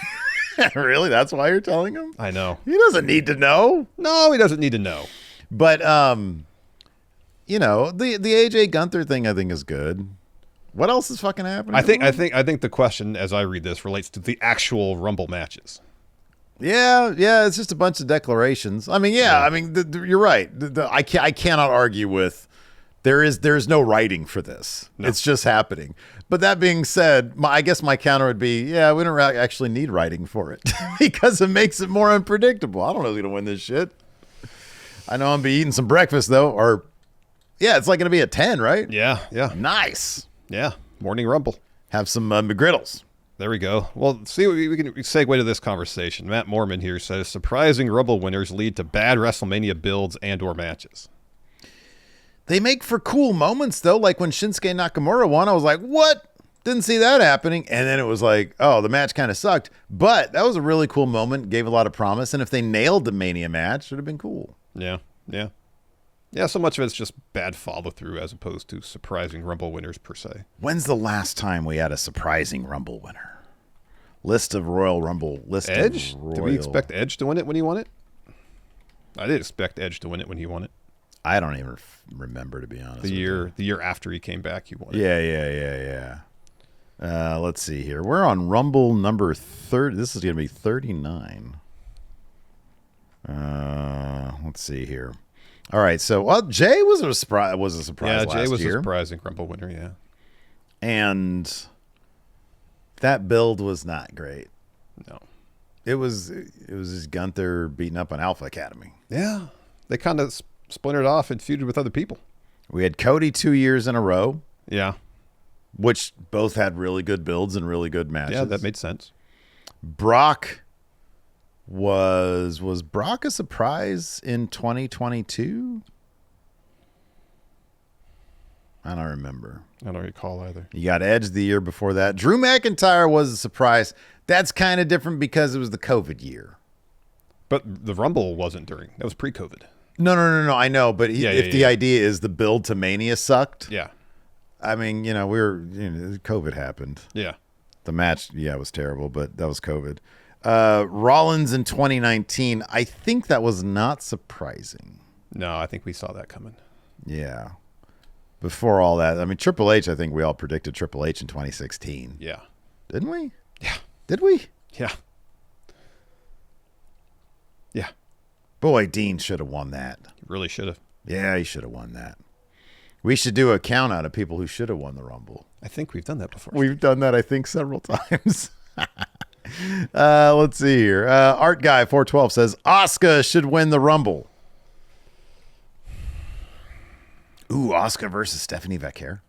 Really? That's why you're telling him? I know. He doesn't need to know. No, he doesn't need to know. But, the AJ Gunther thing I think is good. What else is fucking happening? I think the question, as I read this, relates to the actual Rumble matches. Yeah, it's just a bunch of declarations. You're right. I cannot argue with there's no writing for this. No. It's just happening. But that being said, I guess my counter would be, we don't actually need writing for it because it makes it more unpredictable. I don't know who's going to win this shit. I know I'm going to be eating some breakfast, though, it's like going to be at 10, right? Yeah. Nice. Yeah, morning Rumble. Have some McGriddles. There we go. Well, see, we can segue to this conversation. Matt Mormon here says, surprising Rumble winners lead to bad WrestleMania builds and or matches. They make for cool moments, though. Like when Shinsuke Nakamura won, I was like, what? Didn't see that happening. And then it was like, the match kind of sucked. But that was a really cool moment. Gave a lot of promise. And if they nailed the Mania match, it would have been cool. Yeah. Yeah, so much of it's just bad follow-through as opposed to surprising Rumble winners per se. When's the last time we had a surprising Rumble winner? List of Royal Rumble. Edge? Did we expect Edge to win it when he won it? I did expect Edge to win it when he won it. I don't even remember, to be honest. The year after he came back, he won it. Yeah. Let's see here. We're on Rumble number 30. This is going to be 39. Let's see here. All right, so Jay was a surprise. Yeah, Jay was year. a surprising Rumble winner. Yeah, And that build was not great. No. It was just Gunther beating up on Alpha Academy. Yeah. They kind of splintered off and feuded with other people. We had Cody 2 years in a row. Yeah. Which both had really good builds and really good matches. Yeah, that made sense. Brock was Brock a surprise in 2022? I don't remember. I don't recall either. You got Edge the year before that. Drew McIntyre was a surprise. That's kind of different because it was the COVID year. But the Rumble wasn't during. That was pre-COVID. No. I know, but if the idea is the build to Mania sucked. Yeah. I mean, COVID happened. Yeah. The match, was terrible, but that was COVID. Rollins in 2019, I think that was not surprising. No, I think we saw that coming. Yeah. Before all that, I mean, Triple H, I think we all predicted Triple H in 2016. Yeah. Didn't we? Yeah. Did we? Yeah. Yeah. Boy, Dean should have won that. Really should have. Yeah, he should have won that. We should do a count out of people who should have won the Rumble. I think we've done that before. We've done that, I think, several times. Let's see here. Art Guy 412 says Asuka should win the Rumble. Ooh, Asuka versus Stephanie Vaquer.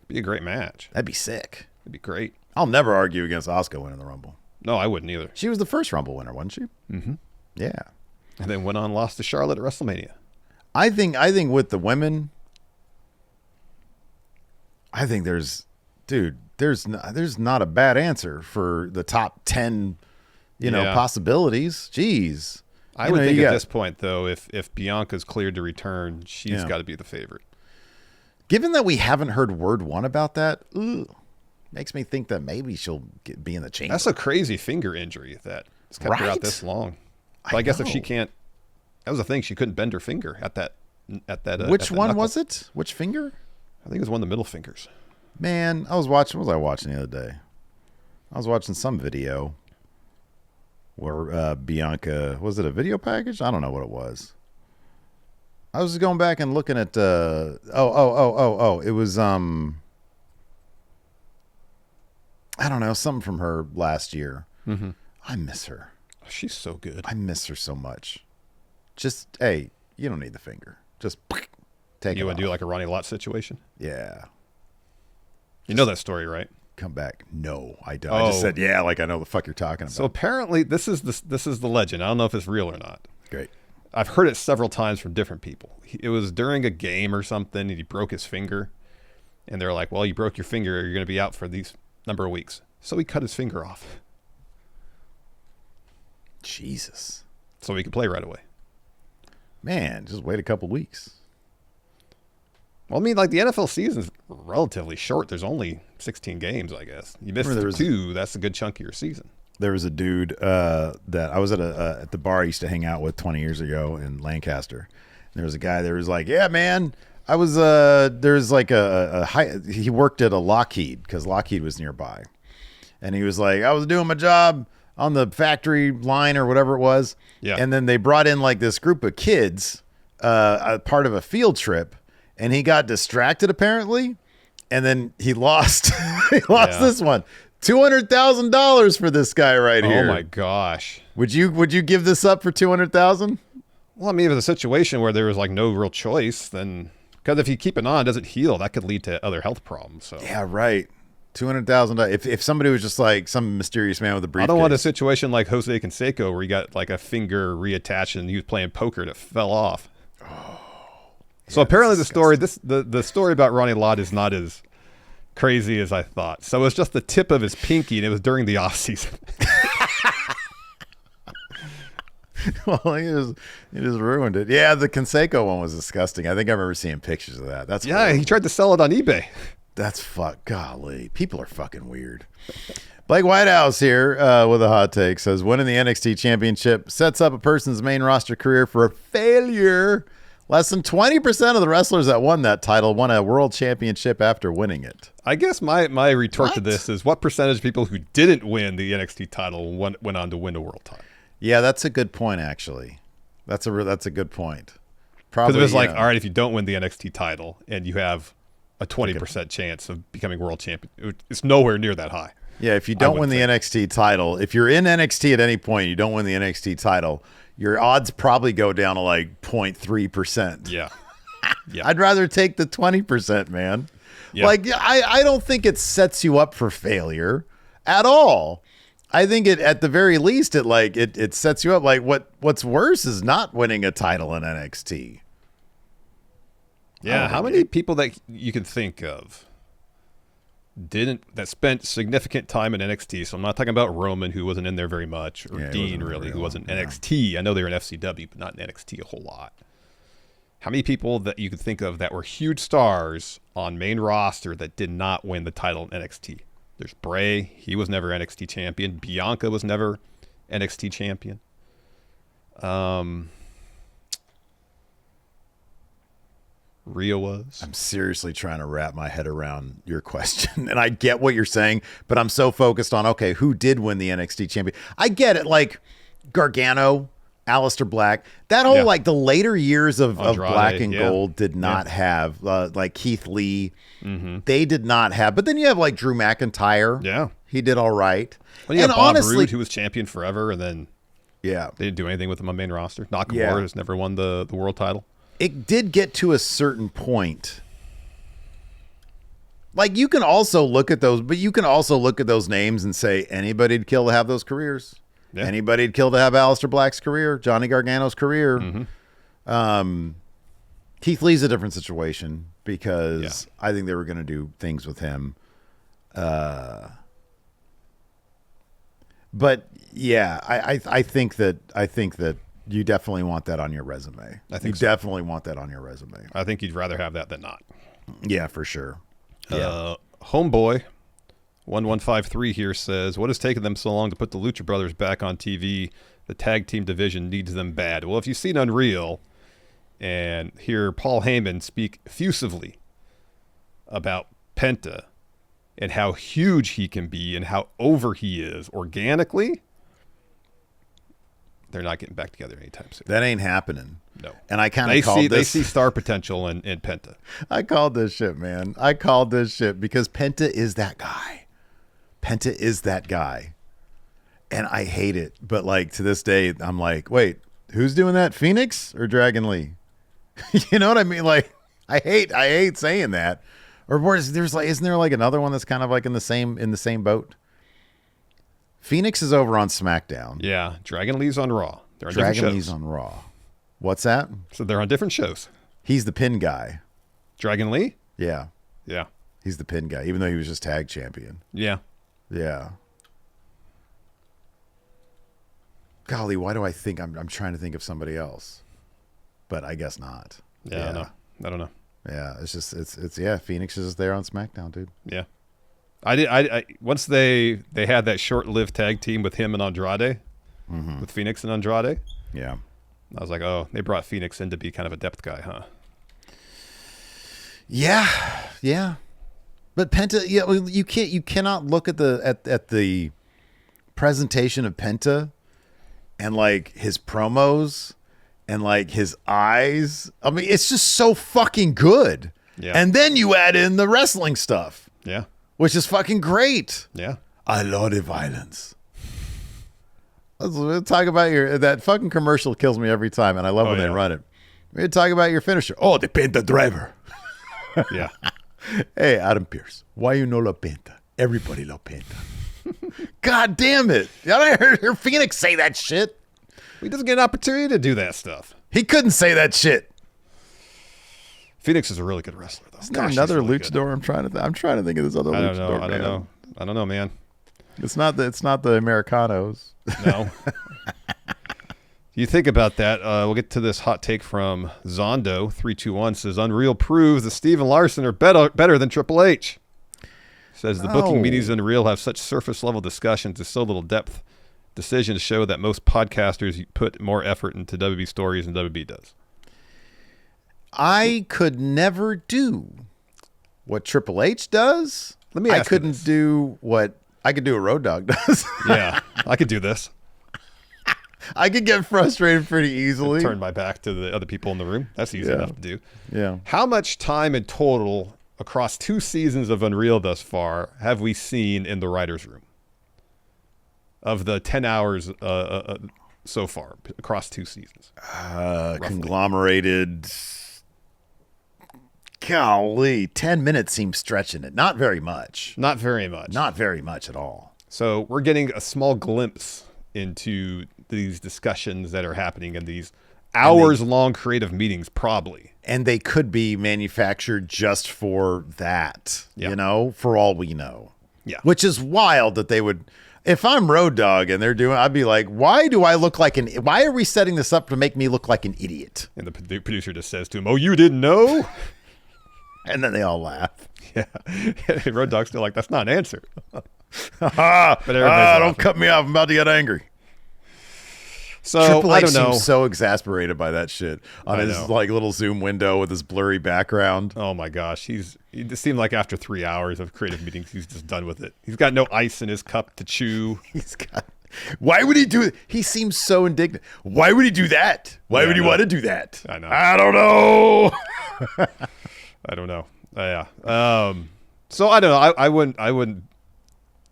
Be a great match. That'd be sick. It'd be great. I'll never argue against Asuka winning the Rumble. No, I wouldn't either. She was the first Rumble winner, wasn't she? Mm-hmm. Yeah. And then went on, lost to Charlotte at WrestleMania. I think with the women, I think there's not a bad answer for the top 10, possibilities. Jeez. I would think at this point, though, if Bianca's cleared to return, she's got to be the favorite. Given that we haven't heard word one about that, makes me think that maybe she'll be in the chamber. That's a crazy finger injury that's kept her out this long. But I guess if she can't, that was the thing. She couldn't bend her finger at that. Which one was it? Which finger? I think it was one of the middle fingers. Man, I was watching. What was I watching the other day? I was watching some video where Bianca, was it a video package? I don't know what it was. I was going back and looking at. It was I don't know, something from her last year. Mm-hmm. I miss her. Oh, she's so good. I miss her so much. Just hey, you don't need the finger. Just take it. You want to do like a Ronnie Lott situation? Yeah. You know that story, right? Come back. No, I don't. I just said, yeah, like I know the fuck you're talking about. So apparently this is the legend. I don't know if it's real or not. Great. I've heard it several times from different people. It was during a game or something, and he broke his finger. And they're like, well, you broke your finger. You're going to be out for these number of weeks. So he cut his finger off. Jesus. So he could play right away. Man, just wait a couple weeks. Well, I mean, like the NFL season's relatively short. There's only 16 games, I guess. You missed two. That's a good chunk of your season. There was a dude that I was at the bar I used to hang out with 20 years ago in Lancaster. And there was a guy that was like, yeah, man, I was there's like he worked at a Lockheed because Lockheed was nearby. And he was like, I was doing my job on the factory line or whatever it was. Yeah. And then they brought in like this group of kids, a part of a field trip, and he got distracted apparently. And then he lost this one. $200,000 for this guy right here. Oh my gosh. Would you give this up for $200,000? Well, I mean, if it's a situation where there was like no real choice, then because if you keep it on, it doesn't heal. That could lead to other health problems. So yeah, right. $200,000. If somebody was just like some mysterious man with a briefcase. I don't want a situation like Jose Canseco where he got like a finger reattached and he was playing poker and it fell off. Oh. So apparently the story about Ronnie Lott is not as crazy as I thought. So it was just the tip of his pinky, and it was during the off season. Well, he just ruined it. Yeah, the Canseco one was disgusting. I think I remember seeing pictures of that. That's horrible. He tried to sell it on eBay. That's golly. People are fucking weird. Blake Whitehouse here with a hot take says winning the NXT championship sets up a person's main roster career for a failure. Less than 20% of the wrestlers that won that title won a world championship after winning it. I guess my retort to this is what percentage of people who didn't win the NXT title went on to win a world title? Yeah, that's a good point, actually. That's a good point. Because it was like, all right, if you don't win the NXT title and you have a 20% chance of becoming world champion. It's nowhere near that high. Yeah, if you don't win the NXT title, if you're in NXT at any point, you don't win the NXT title, your odds probably go down to like 0.3%. Yeah. Yeah. I'd rather take the 20%, man. Yeah. Like, I don't think it sets you up for failure at all. I think it, at the very least, it sets you up. Like, what's worse is not winning a title in NXT. Yeah. How many people that you can think of that spent significant time in NXT? So I'm not talking about Roman, who wasn't in there very much, or Dean, really, who wasn't in NXT. I know they were in FCW, but not in NXT a whole lot. How many people that you could think of that were huge stars on main roster that did not win the title in NXT? There's Bray. He was never NXT champion. Bianca was never NXT champion. Rhea was. I'm seriously trying to wrap my head around your question. And I get what you're saying, but I'm so focused on, okay, who did win the NXT champion? I get it. Like Gargano, Aleister Black, that whole, like the later years of Black and Gold did not have, like Keith Lee. They did not have. But then you have like Drew McIntyre. Yeah. He did all right. Well, you have Bob Roode, who was champion forever, and then they didn't do anything with him on main roster. Nakamura has never won the world title. It did get to a certain point. Like, you can also look at those, but you can also look at those names and say anybody'd kill to have those careers. Yeah. Anybody'd kill to have Aleister Black's career, Johnny Gargano's career. Keith Lee's a different situation because I think they were going to do things with him. But yeah, I think that you definitely want that on your resume. I think you definitely want that on your resume. I think you'd rather have that than not. Yeah, for sure. Homeboy 1153 here says, what has taken them so long to put the Lucha Brothers back on TV? The tag team division needs them bad. Well, if you've seen Unreal and hear Paul Heyman speak effusively about Penta and how huge he can be and how over he is organically, they're not getting back together anytime soon. That ain't happening. No. And I kind of called this. They see star potential in Penta. I called this shit, man. I called this shit because Penta is that guy. Penta is that guy. And I hate it. But like to this day, I'm like, wait, who's doing that? Phoenix or Dragon Lee? You know what I mean? Like, I hate saying that. Or isn't there like another one that's kind of like in the same boat? Phoenix is over on SmackDown. Yeah, Dragon Lee's on Raw. They're on Dragon Lee's on Raw. What's that? So they're on different shows. He's the pin guy. Dragon Lee? Yeah. Yeah. He's the pin guy, even though he was just tag champion. Yeah. Yeah. Golly, why do I think I'm trying to think of somebody else? But I guess not. Yeah. No, I don't know. Yeah, it's Phoenix is just there on SmackDown, dude. Yeah. I once they had that short-lived tag team with him and Andrade, with Phoenix and Andrade. Yeah. I was like, oh, they brought Phoenix in to be kind of a depth guy, huh? Yeah. But Penta, you cannot look at the presentation of Penta and like his promos and like his eyes. I mean, it's just so fucking good. Yeah. And then you add in the wrestling stuff. Yeah. Which is fucking great. Yeah. I love the violence. Let's talk about that fucking commercial kills me every time, and I love when they run it. We're talk about your finisher. Oh, the Penta driver. Yeah. Hey, Adam Pearce, why you no love Penta? Everybody love Penta. God damn it. I heard Phoenix say that shit. He doesn't get an opportunity to do that stuff. He couldn't say that shit. Phoenix is a really good wrestler, though. Is there another really luchador? I'm trying to think of this other luchador. I don't know, man. It's not the Americanos. No. You think about that. We'll get to this hot take from Zondo 321 says Unreal proves that Steve and Larson are better than Triple H. Says the booking meetings in Unreal have such surface level discussions with so little depth. Decisions show that most podcasters put more effort into WB stories than WB does. I could never do what Triple H does. Let me ask I couldn't do what I could do what Road Dogg does. Yeah, I could do this. I could get frustrated pretty easily. Turn my back to the other people in the room. That's easy enough to do. Yeah. How much time in total across 2 seasons of Unreal thus far have we seen in the writer's room? Of the 10 hours so far across 2 seasons. Conglomerated. Golly, 10 minutes seems stretching it. Not very much. Not very much. Not very much at all. So we're getting a small glimpse into these discussions that are happening in these hours-long creative meetings, probably. And they could be manufactured just for that, Yeah. you know, for all we know. Yeah. Which is wild that they would... If I'm Road Dogg and they're doing, I'd be like, why do I look like why are we setting this up to make me look like an idiot? And the producer just says to him, "Oh, you didn't know?" And then they all laugh. Yeah. Road Dogg's still like, that's not an answer. But don't cut me off. I'm about to get angry. So Triple H I don't know. seems so exasperated by that shit on his like little Zoom window with his blurry background. Oh my gosh, he just seemed like after 3 hours of creative meetings, he's just done with it. He's got no ice in his cup to chew. Why would he do it? He seems so indignant. Why would he do that? Why would he want to do that? I know. I don't know. I don't know. Yeah. So I don't know.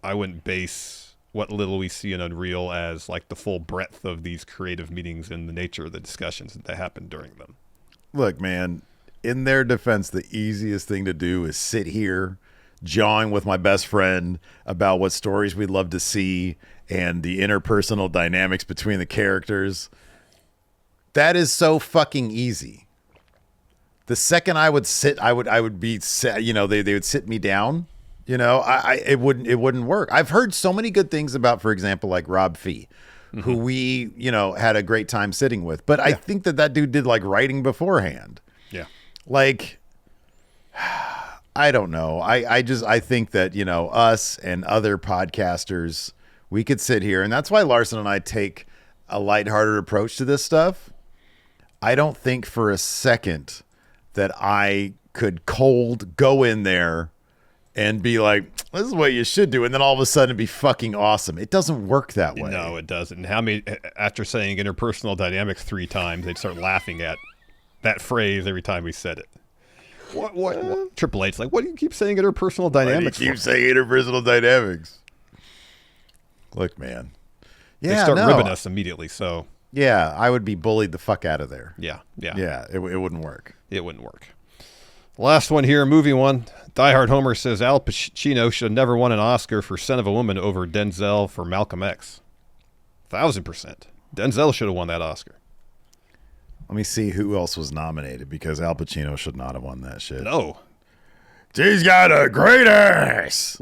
I wouldn't base what little we see in Unreal as like the full breadth of these creative meetings and the nature of the discussions that happen during them. Look, man, in their defense, the easiest thing to do is sit here jawing with my best friend about what stories we'd love to see and the interpersonal dynamics between the characters. That is so fucking easy. The second I would sit, I would be, you know, they would sit me down. You know, it wouldn't work. I've heard so many good things about, for example, like Rob Fee, who we, you know, had a great time sitting with. But I think that dude did like writing beforehand. Yeah. Like, I don't know. I think that, you know, us and other podcasters, we could sit here. And that's why Larson and I take a lighthearted approach to this stuff. I don't think for a second that I could cold go in there and be like, this is what you should do. And then all of a sudden be fucking awesome. It doesn't work that way. No, it doesn't. How many, after saying interpersonal dynamics 3 times, they'd start laughing at that phrase every time we said it. What? Triple H's like, what do you keep saying interpersonal dynamics? Why do you keep saying interpersonal dynamics? Look, man. Yeah, they start ribbing us immediately, so. Yeah, I would be bullied the fuck out of there. Yeah. Yeah, it wouldn't work. It wouldn't work. Last one here, movie one. Diehard Homer says Al Pacino should have never won an Oscar for Son of a Woman over Denzel for Malcolm X. 1000%. Denzel should have won that Oscar. Let me see who else was nominated, because Al Pacino should not have won that shit. No. He's got a great ass.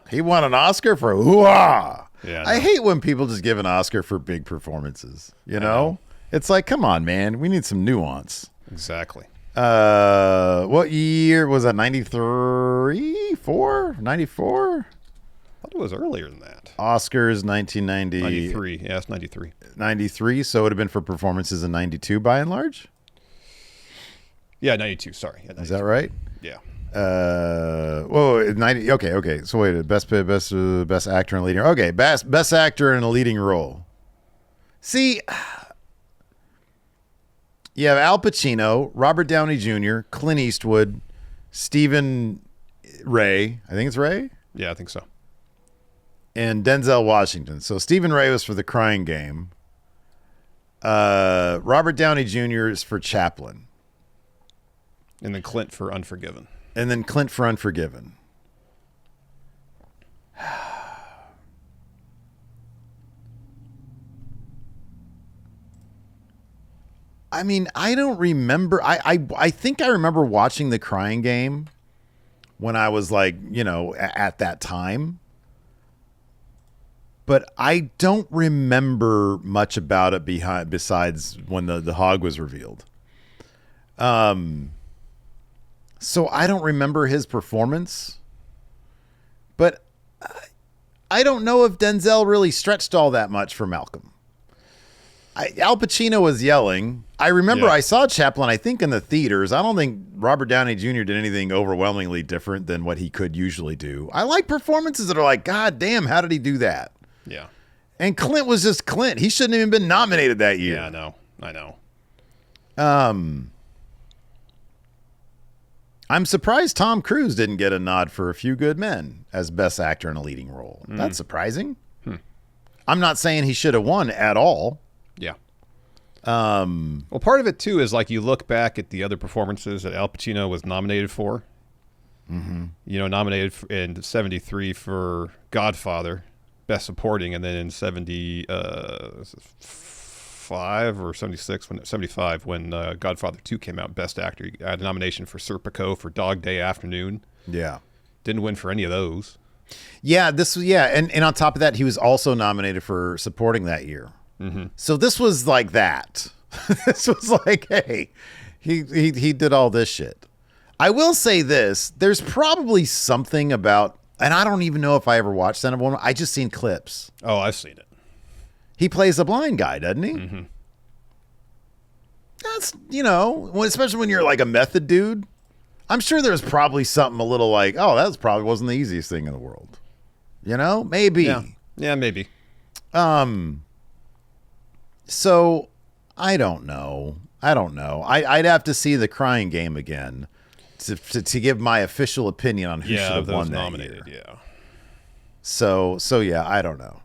He won an Oscar for hoo-ah. Yeah, I hate when people just give an Oscar for big performances. You know? It's like, come on, man. We need some nuance. Exactly. What year was that? 93? 4? 94? I thought it was earlier than that. Oscars 1990. 93. Yeah, it's 93. 93, so it would have been for performances in 92 by and large? Yeah, 92. Sorry. Yeah, 92. Is that right? Yeah. 90. Okay. So wait, best actor in a leading. Okay, best actor in a leading role. See, you have Al Pacino, Robert Downey Jr., Clint Eastwood, Stephen Ray. I think it's Ray. Yeah, I think so. And Denzel Washington. So Stephen Ray was for The Crying Game. Robert Downey Jr. is for Chaplin. And then Clint for Unforgiven. And then Clint for Unforgiven. I mean, I don't remember. I think I remember watching The Crying Game when I was like, you know, at that time. But I don't remember much about it besides when the hog was revealed. So I don't remember his performance. But I don't know if Denzel really stretched all that much for Malcolm. Al Pacino was yelling. I remember I saw Chaplin, I think, in the theaters. I don't think Robert Downey Jr. did anything overwhelmingly different than what he could usually do. I like performances that are like, God damn, how did he do that? Yeah. And Clint was just Clint. He shouldn't have even been nominated that year. Yeah, I know. I'm surprised Tom Cruise didn't get a nod for A Few Good Men as Best Actor in a Leading Role. That's surprising. I'm not saying he should have won at all. Yeah. Well, part of it, too, is like you look back at the other performances that Al Pacino was nominated for. Nominated in 73 for Godfather, Best Supporting, and then in 75 or 75 when Godfather 2 came out, Best Actor. He had a nomination for Serpico for Dog Day Afternoon. Yeah. Didn't win for any of those. Yeah, and on top of that, he was also nominated for Supporting that year. So this was like that. This was like, hey, he did all this shit. I will say this: there's probably something about, and I don't even know if I ever watched Son of a Woman. I just seen clips. Oh, I've seen it. He plays a blind guy, doesn't he? That's especially when you're like a method dude. I'm sure there's probably something a little like, oh, that probably wasn't the easiest thing in the world. Maybe. Yeah, maybe. So I don't know. I'd have to see The Crying Game again to give my official opinion on who should have won that nominated year. Yeah. So yeah, I don't know.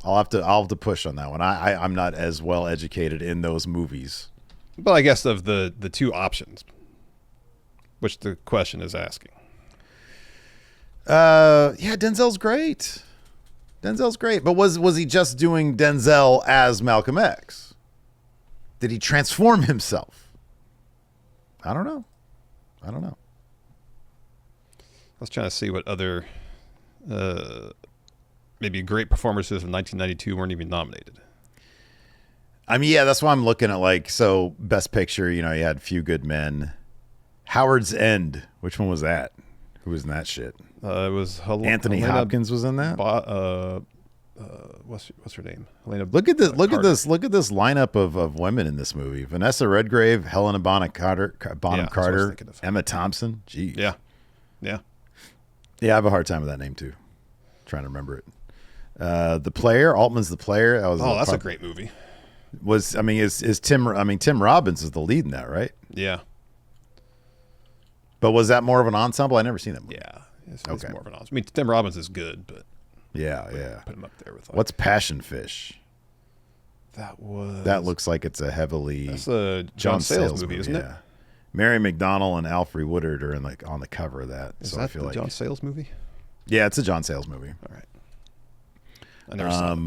I'll have to push on that one. I'm not as well educated in those movies. But I guess of the two options, which the question is asking. Yeah, Denzel's great. But was he just doing Denzel as Malcolm X? Did he transform himself? I don't know. I was trying to see what other maybe great performances of 1992 weren't even nominated. I mean, yeah, that's why I'm looking at Best Picture. You had Few Good Men, Howard's End. Which one was that? Who was in that shit? It was Anthony Hopkins was in that. What's her name? Helena. Look at this lineup of women in this movie: Vanessa Redgrave, Helena Bonham Carter, Emma Thompson. Jeez. Yeah. I have a hard time with that name too. Trying to remember it. The Player, Altman's The Player. That's a great movie. Tim Robbins is the lead in that, right? Yeah. But was that more of an ensemble? I never seen that movie. Yeah. It's more of an ensemble. I mean, Tim Robbins is good, but yeah. Put him up there with What's Passion Fish? That looks like it's a heavily That's a John Sayles movie, isn't it? Mary McDonnell and Alfre Woodard are on the cover of that. Is that the John Sayles movie? Yeah, it's a John Sayles movie. All right. I never saw it.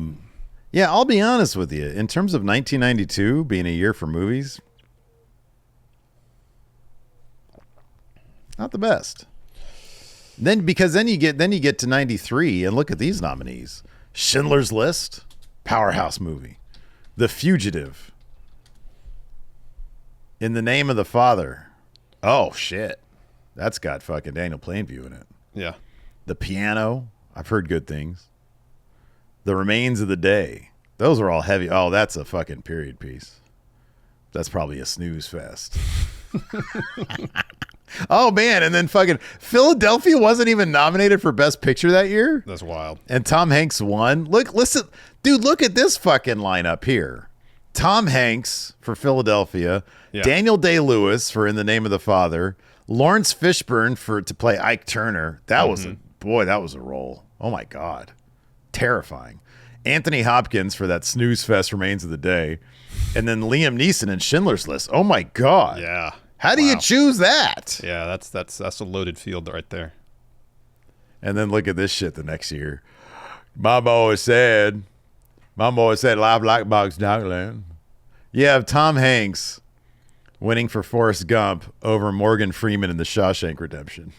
Yeah, I'll be honest with you. In terms of 1992 being a year for movies, not the best. Then you get to 93 and look at these nominees: Schindler's List, powerhouse movie; The Fugitive, In the Name of the Father. Oh shit, that's got fucking Daniel Plainview in it. Yeah. The Piano. I've heard good things. The Remains of the Day. Those are all heavy. Oh, that's a fucking period piece. That's probably a snooze fest. Oh, man. And then fucking Philadelphia wasn't even nominated for Best Picture that year. That's wild. And Tom Hanks won. Look at this fucking lineup here. Tom Hanks for Philadelphia. Yeah. Daniel Day-Lewis for In the Name of the Father. Lawrence Fishburne to play Ike Turner. That was a role. Oh, my God. Terrifying. Anthony Hopkins for that snooze fest Remains of the Day. And then Liam Neeson in Schindler's List. Oh, my God. Yeah. How do you choose that? Yeah, that's a loaded field right there. And then look at this shit the next year. Mama always said, live like Box Dogland. You have Tom Hanks winning for Forrest Gump over Morgan Freeman in The Shawshank Redemption.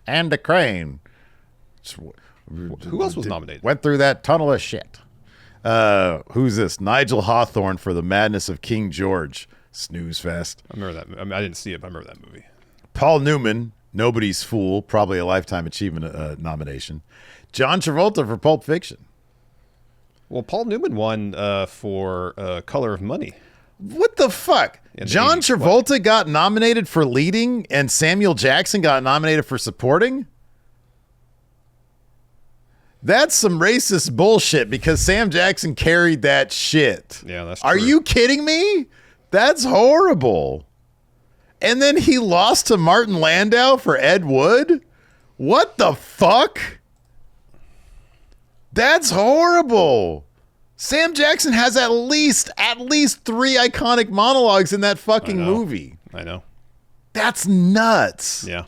And the Crane. Who else was nominated? Went through that tunnel of shit. Who's this? Nigel Hawthorne for The Madness of King George. Snooze fest. I remember that. I didn't see it, but I remember that movie. Paul Newman, Nobody's Fool, probably a Lifetime Achievement nomination. John Travolta for Pulp Fiction. Well, Paul Newman won for Color of Money. What the fuck? John Travolta got nominated for leading and Samuel Jackson got nominated for supporting? That's some racist bullshit because Sam Jackson carried that shit. Yeah, that's true. Are you kidding me? That's horrible. And then he lost to Martin Landau for Ed Wood? What the fuck? That's horrible. Sam Jackson has at least 3 iconic monologues in that fucking movie. I know. That's nuts. Yeah.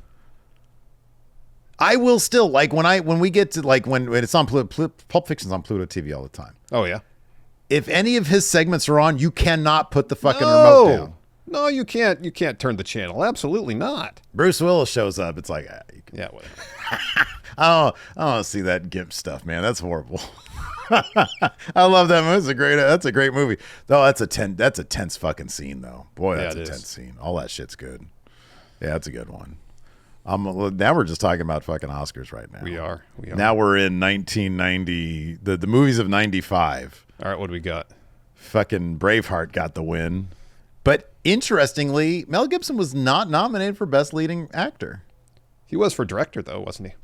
I will still, like, when we get to, like, when it's on Pulp Fiction's on Pluto TV all the time. Oh, yeah. If any of his segments are on, you cannot put the fucking remote down. No, you can't. You can't turn the channel. Absolutely not. Bruce Willis shows up. It's like, yeah, whatever. I don't want to see that GIMP stuff, man. That's horrible. I love that movie. That's a great movie. Though that's a tense fucking scene though. Boy, that's a tense scene. All that shit's good. Yeah, that's a good one. Now we're just talking about fucking Oscars right now. We are. Now we're in 1990, the movies of 95. All right, what do we got? Fucking Braveheart got the win. But interestingly, Mel Gibson was not nominated for Best Leading Actor. He was for director, though, wasn't he?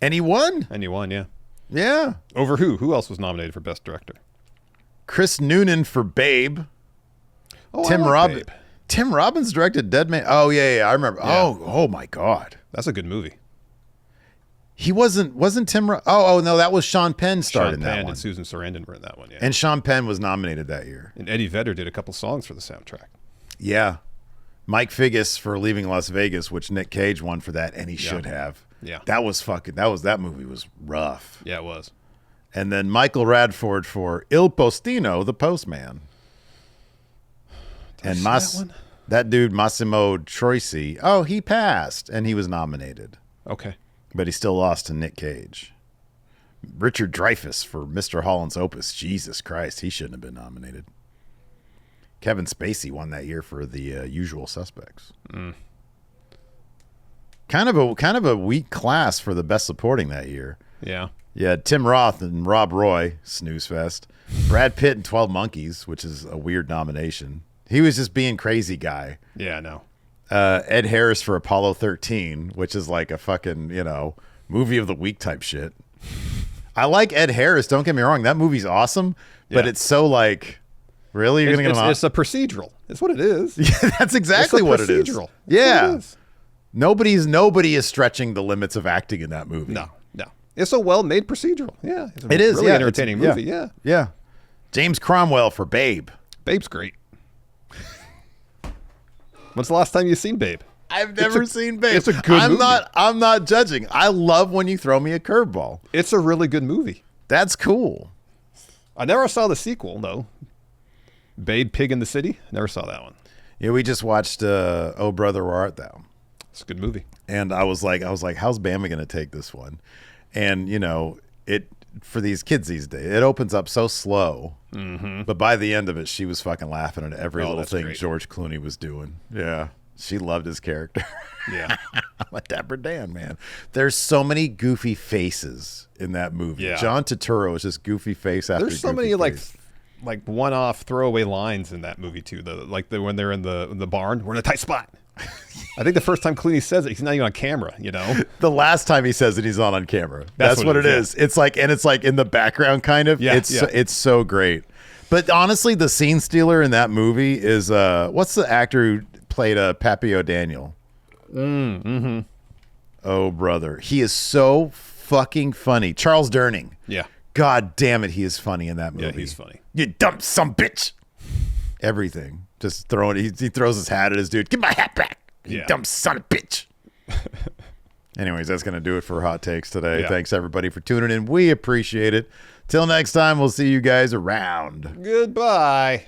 And he won? And he won, yeah. Yeah. Over who? Who else was nominated for Best Director? Chris Noonan for Babe. Oh, Tim Robbins directed Dead Man. Oh, yeah, I remember. Yeah. Oh my God. That's a good movie. He wasn't Tim. Oh no, that was Sean Penn starred in that one. And Susan Sarandon were in that one. Yeah. And Sean Penn was nominated that year. And Eddie Vedder did a couple songs for the soundtrack. Yeah, Mike Figgis for Leaving Las Vegas, which Nick Cage won for that, and he should have. Yeah, that movie was rough. Yeah, it was. And then Michael Radford for Il Postino, the Postman. And that dude Massimo Troisi. Oh, he passed, and he was nominated. Okay. But he still lost to Nick Cage. Richard Dreyfuss for Mr. Holland's Opus. Jesus Christ, he shouldn't have been nominated. Kevin Spacey won that year for The Usual Suspects. Kind of a weak class for the Best Supporting that year. Yeah. Yeah, Tim Roth and Rob Roy, snooze fest. Brad Pitt and 12 Monkeys, which is a weird nomination. He was just being crazy guy. Yeah, no. Ed Harris for Apollo 13, which is like a fucking, movie of the week type shit. I like Ed Harris, don't get me wrong. That movie's awesome, but it's so like, really? You're going to get him out? It's a procedural. It's what it is. Yeah, that's exactly what it is. Procedural. Yeah. Nobody is stretching the limits of acting in that movie. No. It's a well-made procedural. Yeah. It's a really entertaining movie. Yeah. Yeah. James Cromwell for Babe. Babe's great. When's the last time you've seen Babe? I've never seen Babe. It's a good movie. I'm not judging. I love when you throw me a curveball. It's a really good movie. That's cool. I never saw the sequel, though. Babe, Pig in the City. Never saw that one. Yeah, we just watched Oh Brother, Where Art Thou? It's a good movie. And I was like, how's Bama going to take this one? And, it for these kids these days, it opens up so slow. Mm-hmm. But by the end of it, she was fucking laughing at every little thing great. George Clooney was doing. Yeah. She loved his character. Yeah. I'm a Dapper Dan, man. There's so many goofy faces in that movie. Yeah. John Turturro is just goofy face after There's so many like one-off throwaway lines in that movie too. When they're in the barn, we're in a tight spot. I think the first time Clooney says it, he's not even on camera, The last time he says it, he's not on camera. That's what it is. Yeah. It's like in the background kind of. Yeah, it's so great. But honestly, the scene stealer in that movie is what's the actor who played Pappy O'Daniel? Mm-hmm. Oh, brother. He is so fucking funny. Charles Durning. Yeah. God damn it, he is funny in that movie. Yeah, he's funny. You dumb some bitch. Everything. Just throwing it. He throws his hat at his dude. Give my hat back. You dumb son of a bitch. Anyways, that's going to do it for Hot Takes today. Yeah. Thanks, everybody, for tuning in. We appreciate it. Till next time, we'll see you guys around. Goodbye.